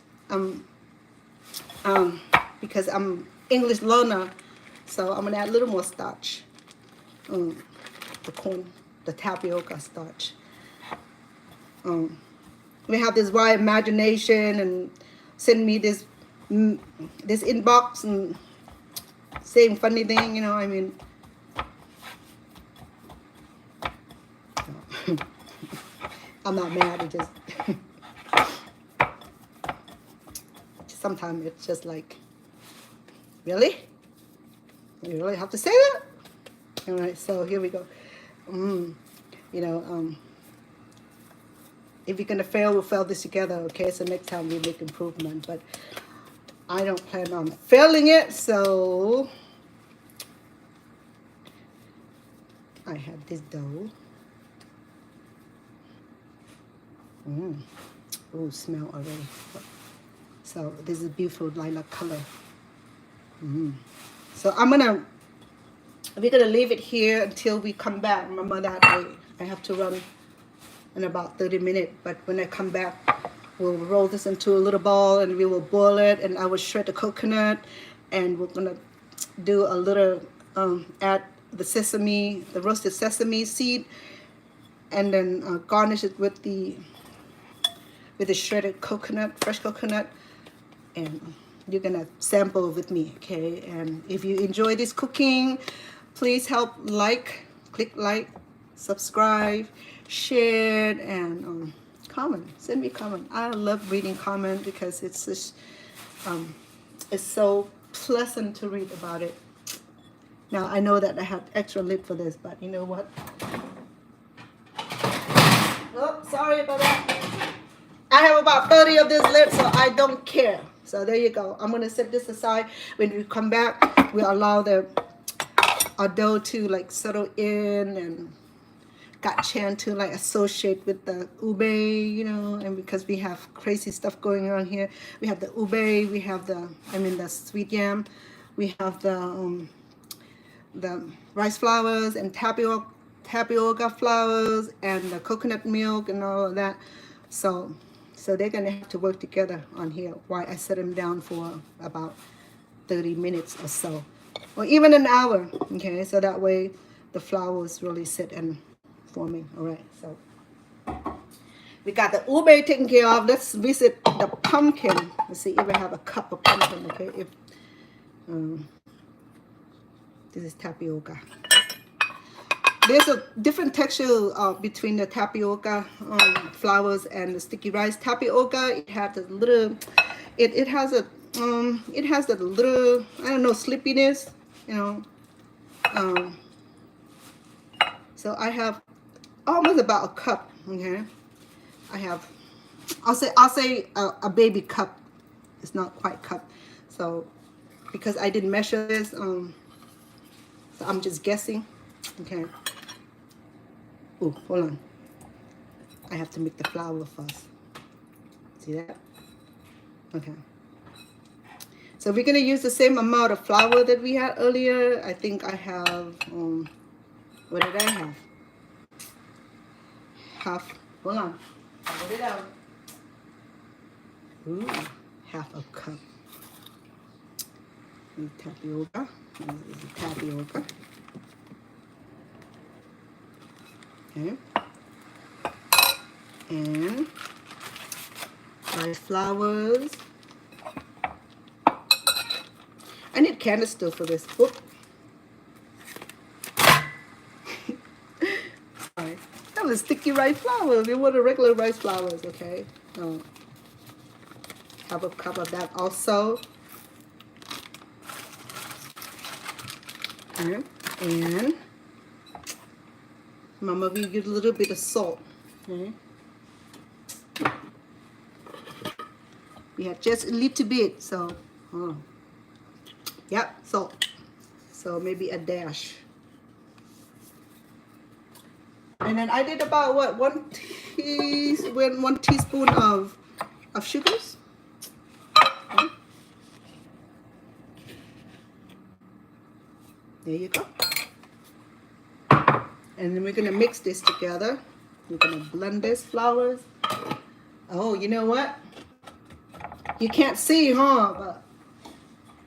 English learner, so I'm gonna add a little more starch. The tapioca starch. We have this wild imagination and send me this inbox and saying funny thing, you know. I mean, I'm not mad. It just sometimes it's just like, really? You really have to say that? All right, so here we go. You know, if you're gonna fail, we'll fail this together, okay? So next time we make improvement, but I don't plan on failing it, so I have this dough. Oh, smell already. So this is beautiful lilac color. So we're gonna leave it here until we come back. Remember that I have to run in about 30 minutes, but when I come back, we'll roll this into a little ball and we will boil it, and I will shred the coconut, and we're gonna do a little add the sesame, the roasted sesame seed, and then garnish it with the shredded coconut, fresh coconut, and you're gonna sample with me, okay? And if you enjoy this cooking, please help click like, subscribe, share, and comment. Send me a comment. I love reading comment because it's just it's so pleasant to read about it. Now I know that I have extra lid for this, but you know what? Oh, sorry about that. I have about 30 of this lid, so I don't care. So there you go. I'm gonna set this aside. When we come back, we allow our dough to like settle in and got chance to like associate with the ube, you know, and because we have crazy stuff going on here. We have the ube, we have the sweet yam, we have the rice flours and tapioca flours and the coconut milk and all of that. So they're gonna have to work together on here while I set them down for about 30 minutes or so, or even an hour. Okay, so that way the flours really sit and forming. All right, so we got the ube taken care of. Let's visit the pumpkin. Let's see if I have a cup of pumpkin. Okay, if this is tapioca. There's a different texture between the tapioca flours and the sticky rice. Tapioca, it has a little, it has a little, I don't know, slippiness, you know. So I have almost about a cup. Okay, I have, I'll say a baby cup. It's not quite cup. So because I didn't measure this, so I'm just guessing. Okay. Oh, hold on. I have to make the flour first. See that? Okay. So we're gonna use the same amount of flour that we had earlier. I think I have, what did I have? Half, hold on. Put it out. Ooh, half a cup. And tapioca. This is the tapioca. Okay. And rice flours. I need canister for this. Whoop. Sorry. That was sticky rice flour. We want the regular rice flours, okay? Have a cup of that also. Okay. And Mama, we use a little bit of salt. Okay. We have just a little bit, so yep, salt. So maybe a dash. And then I did about what, one teaspoon of sugars. Okay. There you go. And then we're gonna mix this together. We're gonna blend this flours. Oh, you know what? You can't see, huh?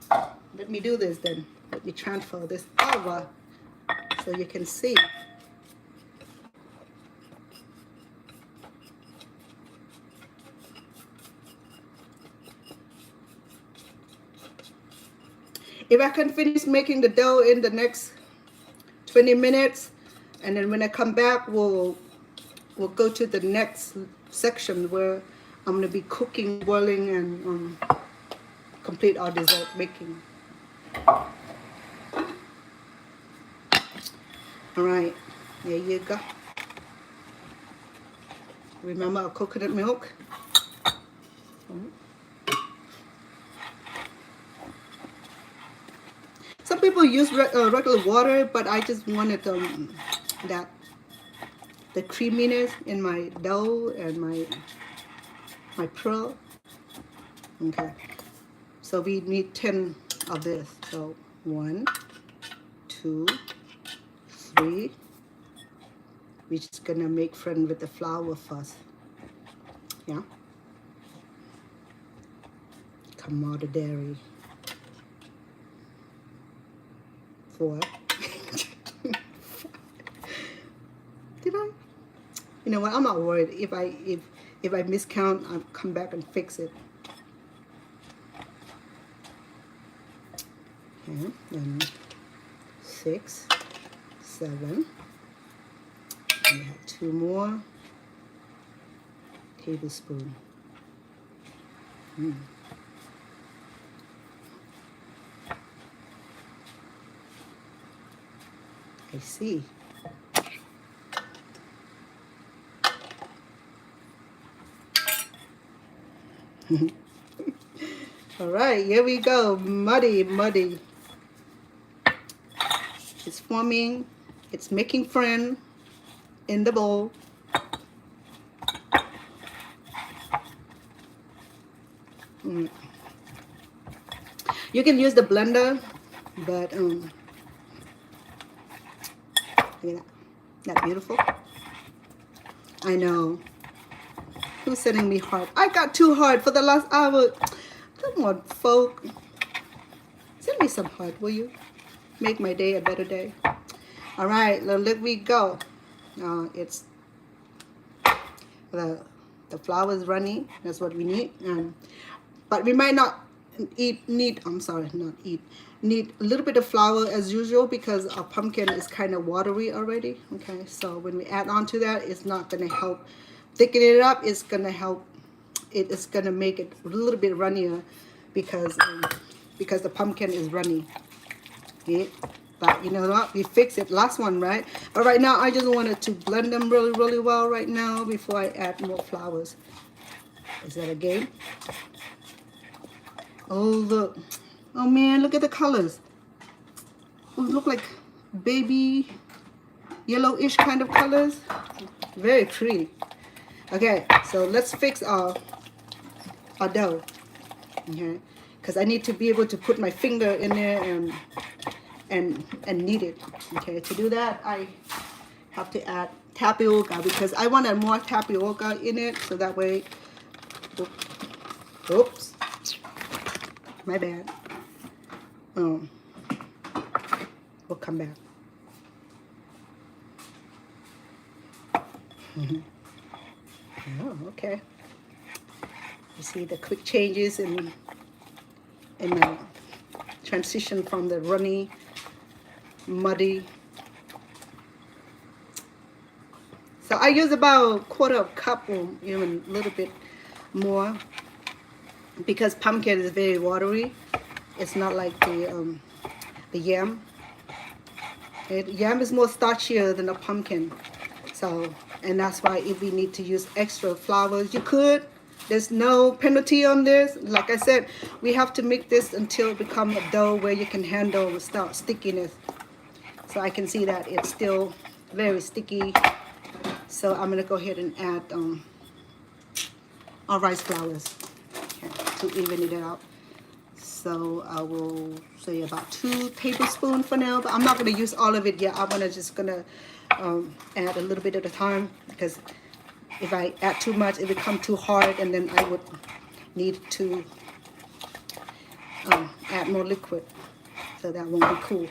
But let me do this then. Let me transfer this over so you can see. If I can finish making the dough in the next 20 minutes, and then when I come back, we'll go to the next section where I'm going to be cooking, boiling, and complete our dessert making. All right, there you go. Remember our coconut milk. Some people use regular water, but I just wanted the creaminess in my dough and my pearl. Okay, so we need 10 of this. So 1, 2, 3. We're just gonna make friend with the flour first. Yeah. camaraderie. 4. Did I? You know what? I'm not worried. If I miscount, I'll come back and fix it. Okay, then 6, 7. We have 2 more tablespoons. I see. All right, here we go. Muddy, muddy. It's forming. It's making friend in the bowl. You can use the blender, but yeah, that beautiful. I know. Who's sending me heart? I got 2 heart for the last hour. Come on, folk. Send me some heart, will you? Make my day a better day. All right, let me go. It's the flour is running. That's what we need. But we might not need a little bit of flour as usual because our pumpkin is kind of watery already. Okay, so when we add on to that, it's not going to help thicken it up. It's going to help. It is going to make it a little bit runnier because the pumpkin is runny. Okay, but you know what? We fix it. Last one, right? But right now, I just wanted to blend them really, really well right now before I add more flours. Is that a game? Oh, look. Oh, man, look at the colors. Oh, look like baby yellowish kind of colors. Very pretty. Okay, so let's fix our dough. Okay, because I need to be able to put my finger in there and knead it. Okay, to do that, I have to add tapioca because I wanted more tapioca in it, so that way, oops, my bad. We'll come back. Oh, okay. You see the quick changes in the transition from the runny, muddy. So I use about 1/4 cup or even a little bit more because pumpkin is very watery. It's not like the yam. Yam is more starchier than a pumpkin. So, and that's why if we need to use extra flours, you could. There's no penalty on this. Like I said, we have to make this until it becomes a dough where you can handle without stickiness. So I can see that it's still very sticky. So I'm gonna go ahead and add our rice flours to even it out. So I will say about 2 tablespoons for now, but I'm not gonna use all of it yet. I'm just gonna add a little bit at a time because if I add too much, it becomes too hard, and then I would need to add more liquid, so that won't be cool.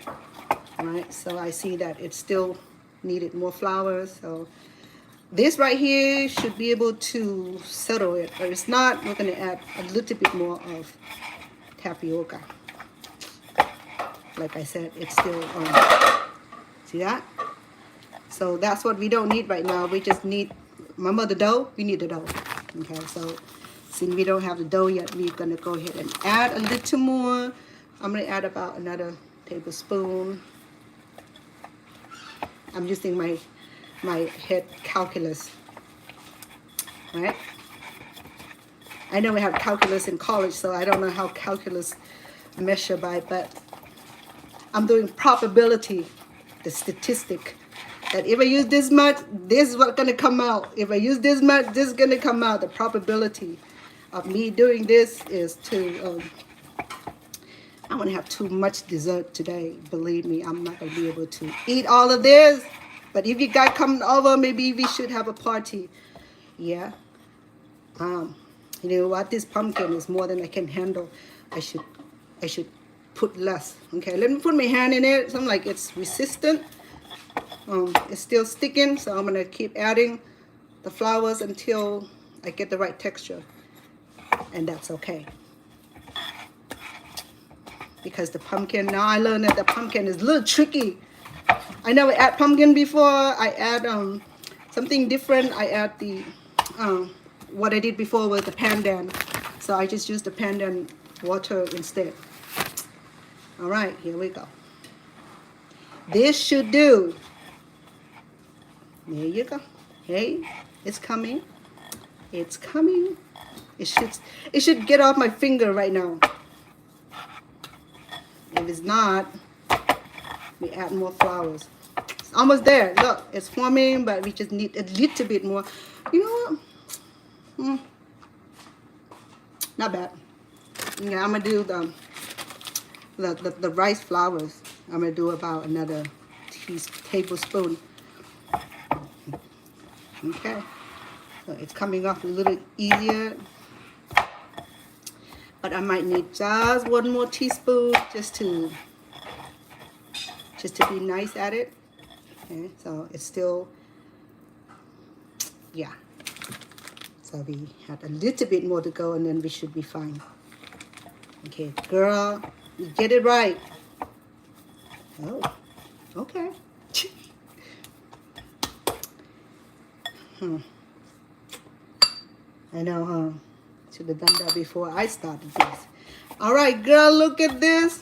All right, so I see that it still needed more flour, so this right here should be able to settle it, but it's not. We're going to add a little bit more of tapioca. Like I said, it's still see that? So that's what we don't need right now. We just need, remember the dough? We need the dough. Okay, so since we don't have the dough yet, we're going to go ahead and add a little more. I'm going to add about another tablespoon. I'm using my head calculus, right? I know we have calculus in college, so I don't know how calculus measure by, but I'm doing probability, the statistic, that if I use this much, this is what's gonna come out. If I use this much, this is gonna come out. The probability of me doing this is to, I want to have too much dessert today. Believe me, I'm not gonna be able to eat all of this. But if you guys come over, maybe we should have a party. Yeah. You know what? This pumpkin is more than I can handle. I should put less. Okay, let me put my hand in it. So I'm like it's resistant. It's still sticking, so I'm gonna keep adding the flowers until I get the right texture, and that's okay. Because the pumpkin, now I learned that the pumpkin is a little tricky. I never add pumpkin before. I add something different. I add the what I did before with the pandan, so I just use the pandan water instead. All right, here we go. This should do. There you go. Hey, it's coming. It's coming. It should get off my finger right now. If it's not, we add more flowers. It's almost there. Look, it's forming, but we just need a little bit more. You know what? Not bad. Yeah, I'm gonna do the rice flowers. I'm gonna do about another tablespoon. Okay, so it's coming off a little easier, but I might need just one more teaspoon just to be nice at it. Okay, so it's still, yeah. So we had a little bit more to go, and then we should be fine. Okay, girl, you get it right. Oh, okay. I know, huh? Should have done that before I started this. All right, girl, look at this.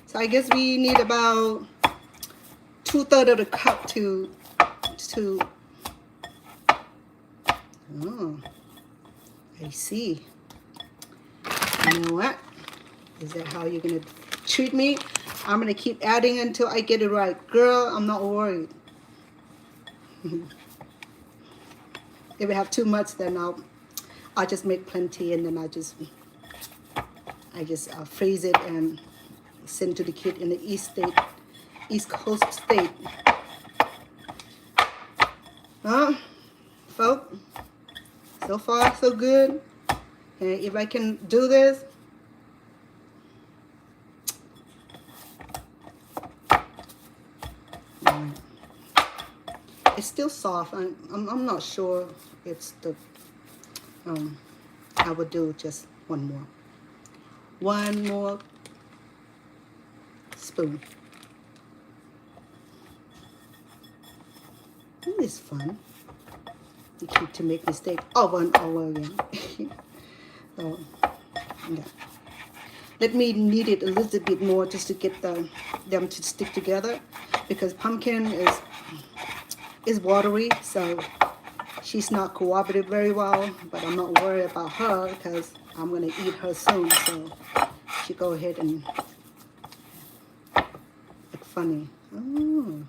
So I guess we need about 2/3 of the cup to. Oh, I see. You know what? Is that how you're gonna treat me? I'm gonna keep adding until I get it right, girl. I'm not worried. If we have too much, then I'll just make plenty, and then I just freeze it and send to the kid in the East Coast state. Huh, folks? So far, so good. And if I can do this, it's still soft. I'm not sure it's the. I would do just one more spoon. It is fun. You keep to make mistakes over and over again. So, yeah. Let me knead it a little bit more just to get them to stick together, because pumpkin is watery, so she's not cooperative very well. But I'm not worried about her because I'm gonna eat her soon. So she go ahead and look funny. Oh,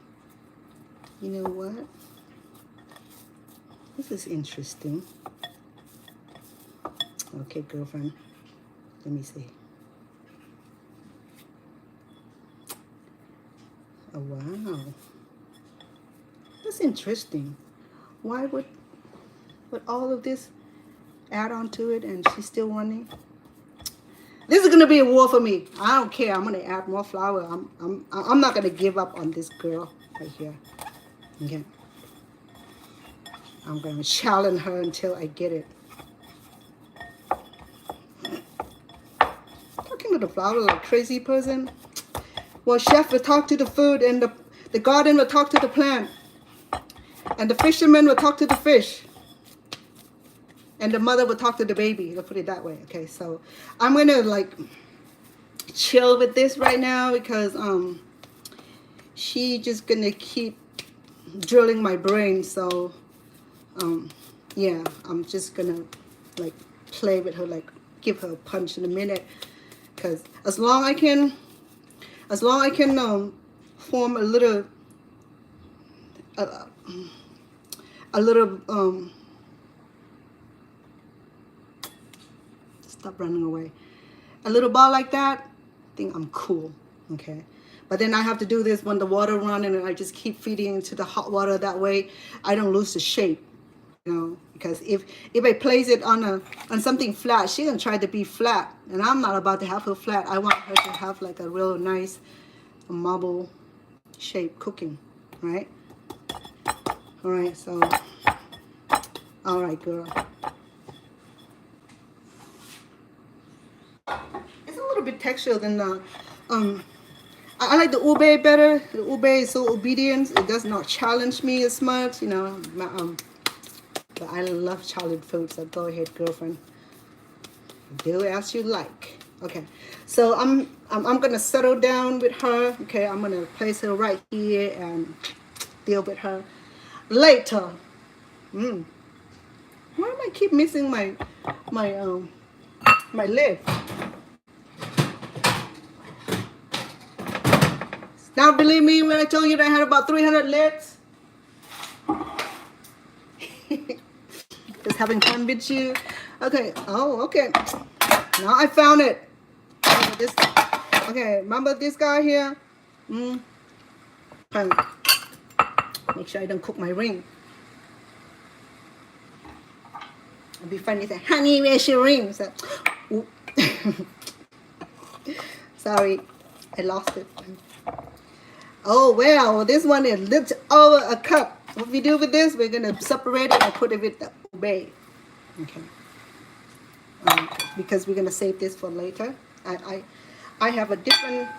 you know what? This is interesting. Okay, girlfriend. Let me see. Oh, wow. That's interesting. Why would all of this add on to it and she's still running? This is gonna be a war for me. I don't care. I'm gonna add more flour. I'm not gonna give up on this girl right here. Okay. I'm gonna challenge her until I get it. Talking to the flour like a crazy person. Well, chef will talk to the food, and the garden will talk to the plant, and the fisherman will talk to the fish, and the mother will talk to the baby. Let's put it that way. Okay, so I'm gonna like chill with this right now because she just gonna keep drilling my brain. So yeah, I'm just gonna like play with her, like give her a punch in a minute, because as long I can form a little stop running away, a little ball like that, I think I'm cool. Okay, but then I have to do this when the water runs, and I just keep feeding into the hot water. That way I don't lose the shape. you know, because if I place it on something flat, she's gonna try to be flat, and I'm not about to have her flat. I want her to have like a real nice marble shape cooking, right? All right, so all right, girl. It's a little bit textured than the I like the ube better. The ube is so obedient. It does not challenge me as much, you know. But I love challenged food, so go ahead, girlfriend. Do as you like. Okay, so I'm gonna settle down with her. Okay, I'm gonna place her right here and deal with her later. Why am I keep missing my lid? Now believe me when I told you that I had about 300 lids. Just having fun with you. Okay. Oh, okay. Now I found it. Okay, remember this guy here? Okay. Make sure I don't cook my ring. It'd be funny to say, honey, where's your ring? So, sorry, I lost it. Oh, well, this one is little over a cup. What we do with this, we're going to separate it and put it with the ube. Okay. Because we're going to save this for later. I have a different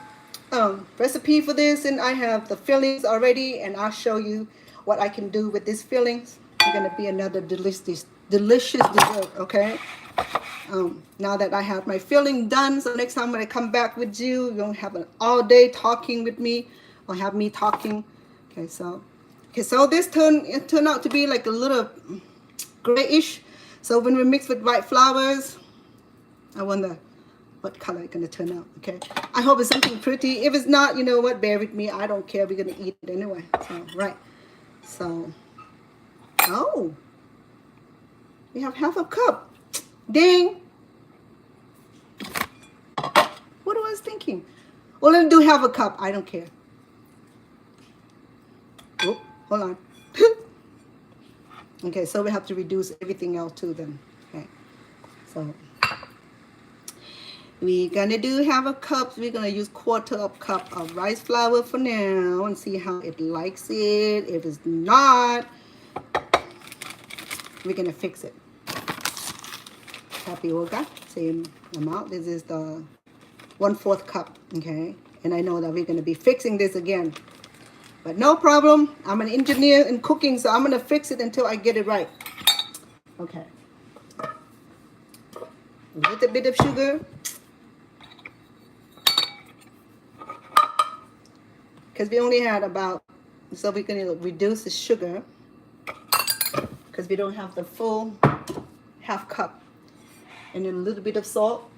recipe for this, and I have the fillings already, and I'll show you what I can do with these fillings. It's going to be another delicious dessert, okay? Now that I have my filling done, so next time when I come back with you, you're going to have an all day talking with me, or have me talking. Okay, so this turned out to be like a little grayish. So when we mix with white flowers, I wonder what color it's going to turn out, okay? I hope it's something pretty. If it's not, you know what, bear with me. I don't care. We're going to eat it anyway. So, right. So, oh. We have half a cup. Dang. What I was thinking? Well, let's do half a cup. I don't care. Oh, hold on. Okay, so we have to reduce everything else too then. Okay. So we're gonna do half a cup. We're gonna use quarter of cup of rice flour for now and see how it likes it. If it's not, we're gonna fix it. Tapioca, same amount. This is the 1/4 cup, okay? And I know that we're gonna be fixing this again. But no problem. I'm an engineer in cooking, so I'm gonna fix it until I get it right. Okay. A little bit of sugar. Because we only had about, so we're gonna reduce the sugar because we don't have the full half cup. And then a little bit of salt.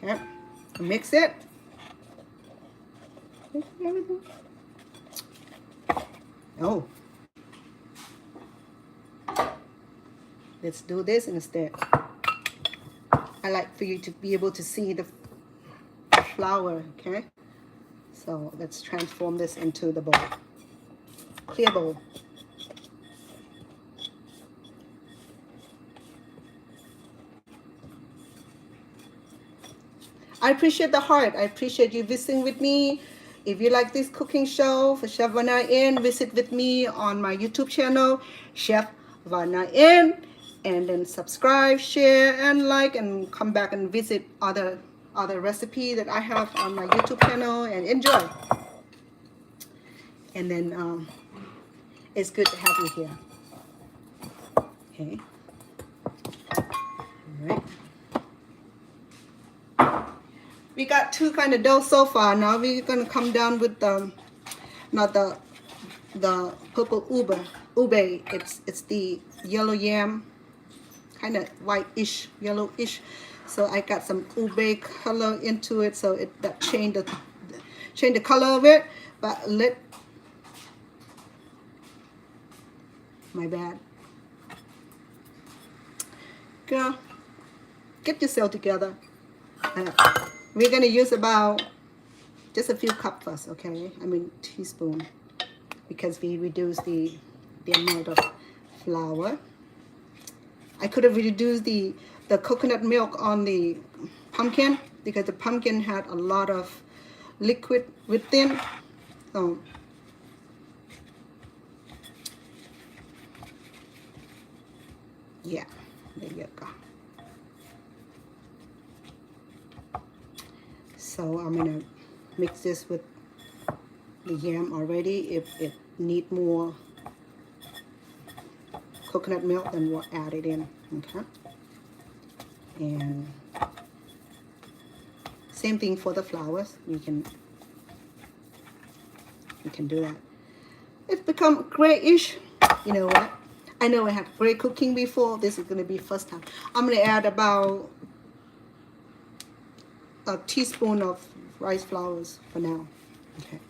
Okay. Mix it. Everything. Oh. Let's do this instead. I like for you to be able to see the flour, okay? So let's transform this into the bowl. Clear bowl. I appreciate the heart. I appreciate you visiting with me. If you like this cooking show for Chef Vanna Inn, visit with me on my YouTube channel, Chef Vanna Inn, and then subscribe, share, and like, and come back and visit other recipe that I have on my YouTube channel and enjoy. And then it's good to have you here. Okay. All right. We got two kind of dough so far. Now we're gonna come down with the purple ube. It's the yellow yam, kind of white-ish, yellowish. So I got some ube color into it, so that changed the color of it. But my bad, girl, get yourself together. We're gonna use about just a few cups first, okay? I mean teaspoon. because we reduced the amount of flour. I could have reduced the coconut milk on the pumpkin because the pumpkin had a lot of liquid within. So yeah, there you go. So I'm gonna mix this with the yam already. If it need more coconut milk, then we'll add it in. Okay. And same thing for the flowers. We can do that. It's become grayish. You know what? I know I had great cooking before. This is gonna be first time. I'm gonna add about a teaspoon of rice flours for now. Okay.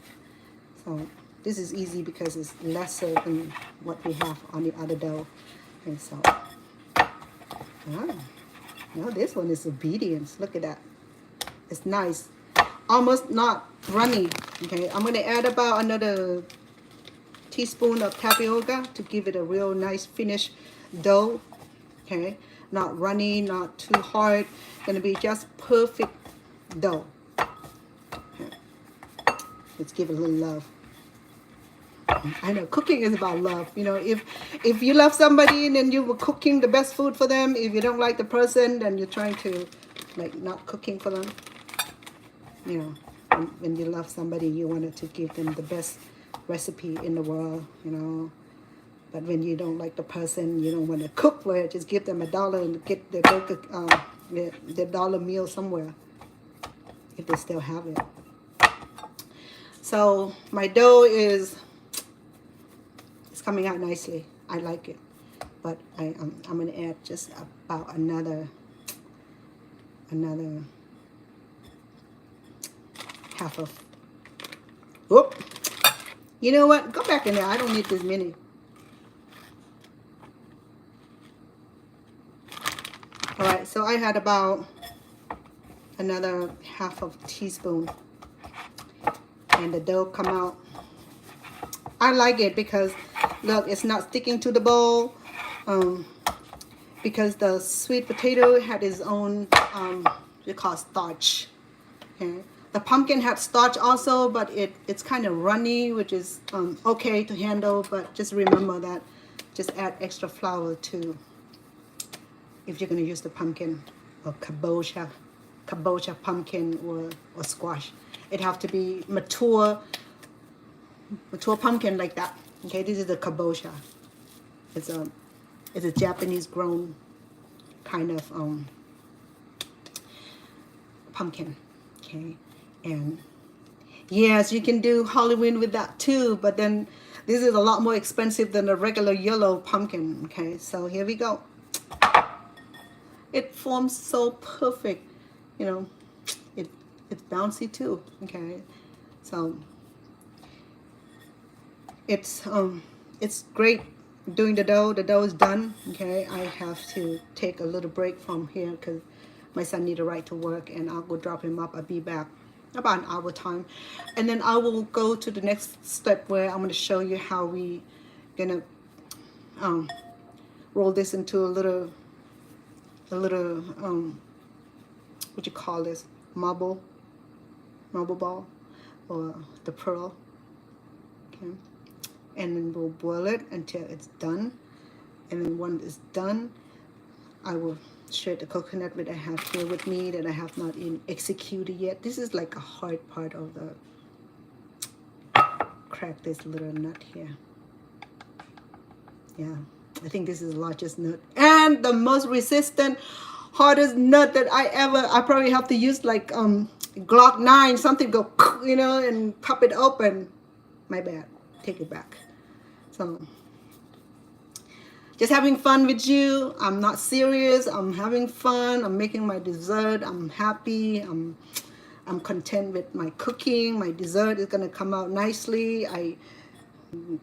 So this is easy because it's lesser than what we have on the other dough. And so, now this one is obedience. Look at that. It's nice. Almost not runny. Okay, I'm going to add about another teaspoon of tapioca to give it a real nice finished dough. Okay, not runny, not too hard. Going to be just perfect dough. Okay. Let's give it a little love. I know cooking is about love. You know, if you love somebody and then you were cooking the best food for them, if you don't like the person, then you're trying to like not cooking for them. You know, when you love somebody, you wanted to give them the best recipe in the world. You know, but when you don't like the person, you don't want to cook for it. Just give them $1 and get their dollar meal somewhere if they still have it. So my dough is coming out nicely. I like it, but I'm gonna add just about another half of. Whoop! You know what? Go back in there. I don't need this many. All right. So I had about another half of a teaspoon, and the dough come out. I like it because look, it's not sticking to the bowl, because the sweet potato had its own we call starch. Okay, the pumpkin had starch also, but it's kind of runny, which is okay to handle. But just remember that, just add extra flour to if you're gonna use the pumpkin or kabocha pumpkin or squash. It have to be mature pumpkin like that. Okay, this is the kabocha. It's a Japanese grown kind of pumpkin. Okay, and yes, you can do Halloween with that too, but then this is a lot more expensive than a regular yellow pumpkin. Okay, so here we go. It forms so perfect. You know, it's bouncy too. Okay, so it's great doing the dough. The dough is done. Okay, I have to take a little break from here because my son need a ride to work, and I'll go drop him up. I'll be back about an hour time, and then I will go to the next step where I'm going to show you how we gonna roll this into a little what you call this, marble ball, or the pearl. Okay, and then we'll boil it until it's done, and then when it's done, I will shred the coconut that I have here with me that I have not even executed yet. This is like a hard part of the crack this little nut here. Yeah, I think this is the largest nut and the most resistant, hardest nut that I probably have to use like Glock 9, something go, you know, and pop it open. My bad, take it back. So just having fun with you. I'm not serious. I'm having fun. I'm making my dessert. I'm happy. I'm content with my cooking. My dessert is gonna come out nicely.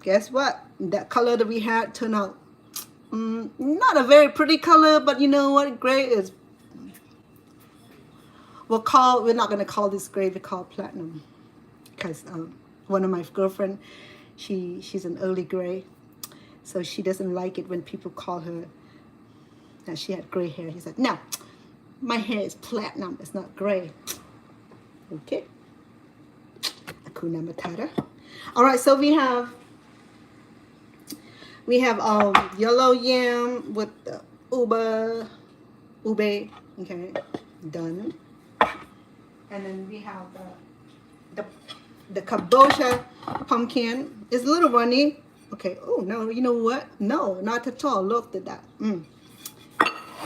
Guess what? That color that we had turned out not a very pretty color, but you know what? Gray is. We're not gonna call this gray. We call it platinum because one of my girlfriend, She's an early gray, so she doesn't like it when people call her that she had gray hair. He's like, no, my hair is platinum, it's not gray. Okay. Hakuna Matata. All right, so we have yellow yam with the ube, okay, done. And then we have the kabocha pumpkin. It's a little runny. Okay. Oh no, you know what? No, not at all. Look at that.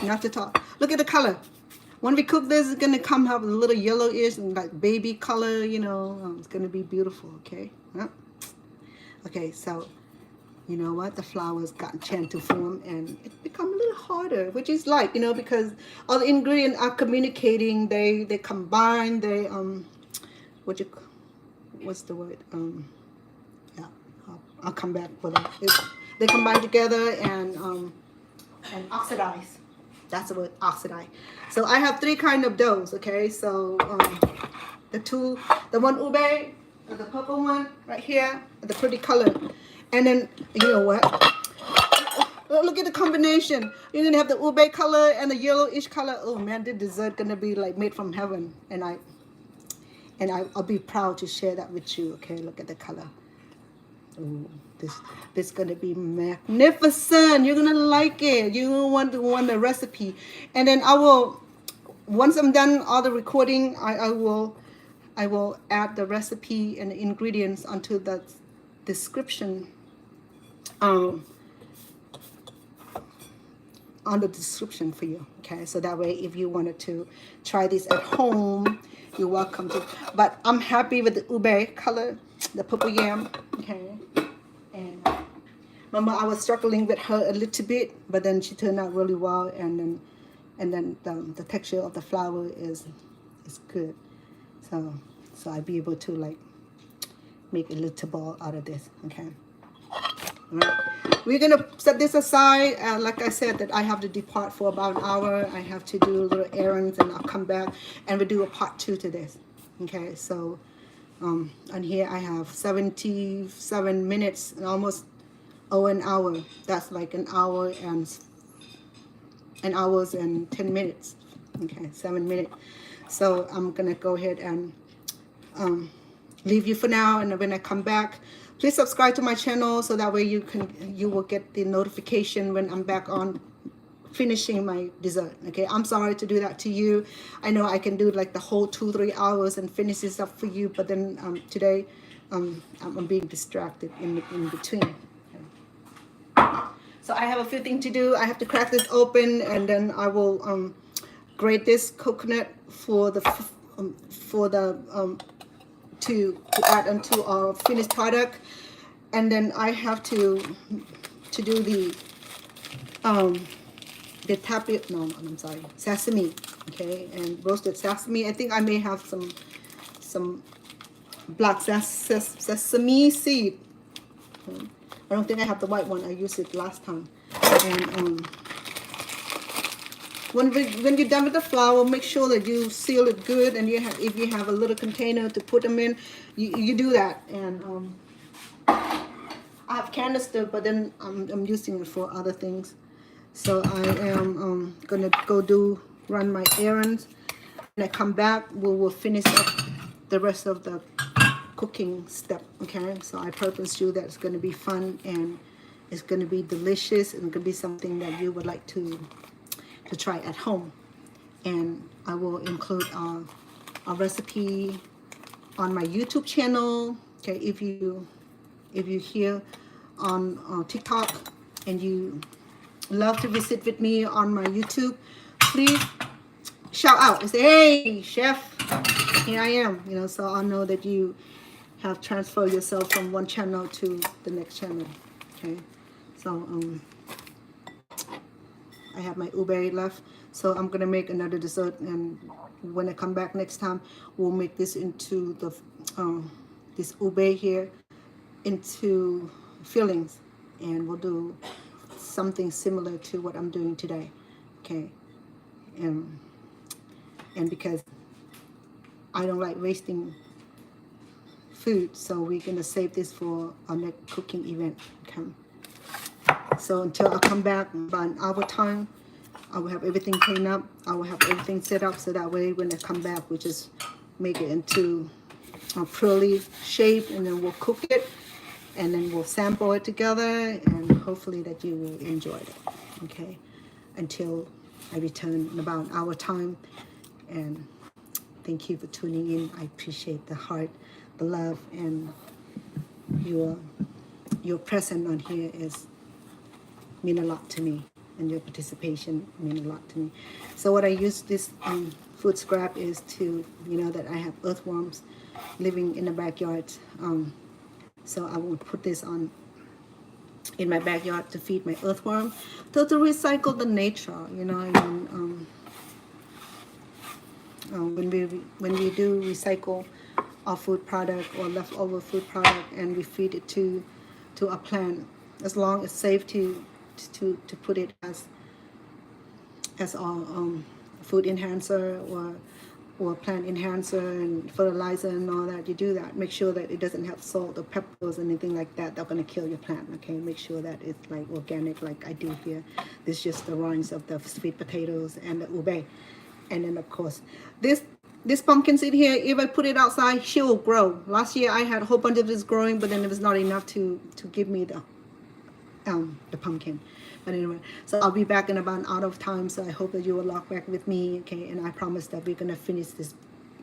Not at all. Look at the color. When we cook this, it's gonna come up with a little yellowish and like baby color. You know, it's gonna be beautiful. Okay. Okay. So, you know what? The flour's got a chance to form and it become a little harder, which is like, you know, because all the ingredients are communicating. They combine. They what's the word? Yeah, I'll come back with it. They combine together and oxidize. That's the word, oxidize. So I have 3 kind of doughs. Okay, so the one ube, the purple one right here, the pretty color, and then you know what? Look at the combination. You're gonna have the ube color and the yellowish color. Oh man, this dessert gonna be like made from heaven, and I'll be proud to share that with you. Okay, look at the color. Oh, this is gonna be magnificent. You're gonna like it. You're gonna want the recipe, and then I will. Once I'm done all the recording, I will add the recipe and the ingredients onto the description. On the description for you. Okay, so that way, if you wanted to try this at home, you're welcome to. But I'm happy with the ube color, the purple yam. Okay, and Mama, I was struggling with her a little bit, but then she turned out really well, and then the texture of the flour is good. So I'll be able to like make a little ball out of this. Okay. All right. We're gonna set this aside. Like I said, that I have to depart for about an hour. I have to do little errands, and I'll come back and we'll do a part 2 to this. Okay, so on here I have 77 minutes and almost an hour. That's like an hours and 10 minutes. Okay, 7 minutes. So I'm gonna go ahead and leave you for now, and when I come back, please subscribe to my channel so that way you will get the notification when I'm back on finishing my dessert. Okay, I'm sorry to do that to you. I know I can do like the whole 2-3 hours and finish this up for you, but then today I'm being distracted in between. Okay. So I have a few things to do. I have to crack this open, and then I will grate this coconut for the to add onto our finished product, and then I have to do the tapioca. No, I'm sorry, sesame. Okay, and roasted sesame. I think I may have some black sesame seed. I don't think I have the white one. I used it last time. And when you're done with the flour, make sure that you seal it good, and if you have a little container to put them in, you do that. And I have canister, but then I'm using it for other things. So I am gonna go run my errands. When I come back, we will finish up the rest of the cooking step. Okay, so I purpose you that it's gonna be fun and it's gonna be delicious and gonna be something that you would like to try at home. And I will include a recipe on my YouTube channel. Okay, if you here on TikTok and you love to visit with me on my YouTube, please shout out and say, hey chef, here I am. You know, so I know that you have transferred yourself from one channel to the next channel. Okay, so I have my ube left, so I'm gonna make another dessert, and when I come back next time, we'll make this into the this ube here into fillings, and we'll do something similar to what I'm doing today. Okay, and because I don't like wasting food, so we're gonna save this for our next cooking event. Okay. So until I come back about an hour time, I will have everything cleaned up. I will have everything set up so that way when I come back, we just make it into a pearly shape, and then we'll cook it, and then we'll sample it together, and hopefully that you will enjoy it. Okay. Until I return in about an hour time, and thank you for tuning in. I appreciate the heart, the love, and your presence on here is mean a lot to me, and your participation mean a lot to me. So what I use this food scrap is to, you know, that I have earthworms living in the backyard. So I will put this on in my backyard to feed my earthworm, to recycle the nature, you know. When we do recycle our food product or leftover food product, and we feed it to a plant, as long as it's safe to put it as our food enhancer or plant enhancer and fertilizer and all that, you do that. Make sure that it doesn't have salt or peppers or anything like that. They're going to kill your plant. Okay, make sure that it's like organic, like I do here. This is just the rinds of the sweet potatoes and the ube. And then of course this pumpkin seed here, if I put it outside, she will grow. Last year I had a whole bunch of this growing, but then it was not enough to give me the pumpkin. But anyway, so I'll be back in about an hour of time, so I hope that you will log back with me. Okay, and I promise that we're gonna finish this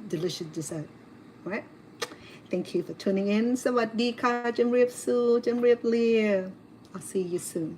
delicious dessert. Right? Thank you for tuning in. สวัสดีค่ะ I'll see you soon.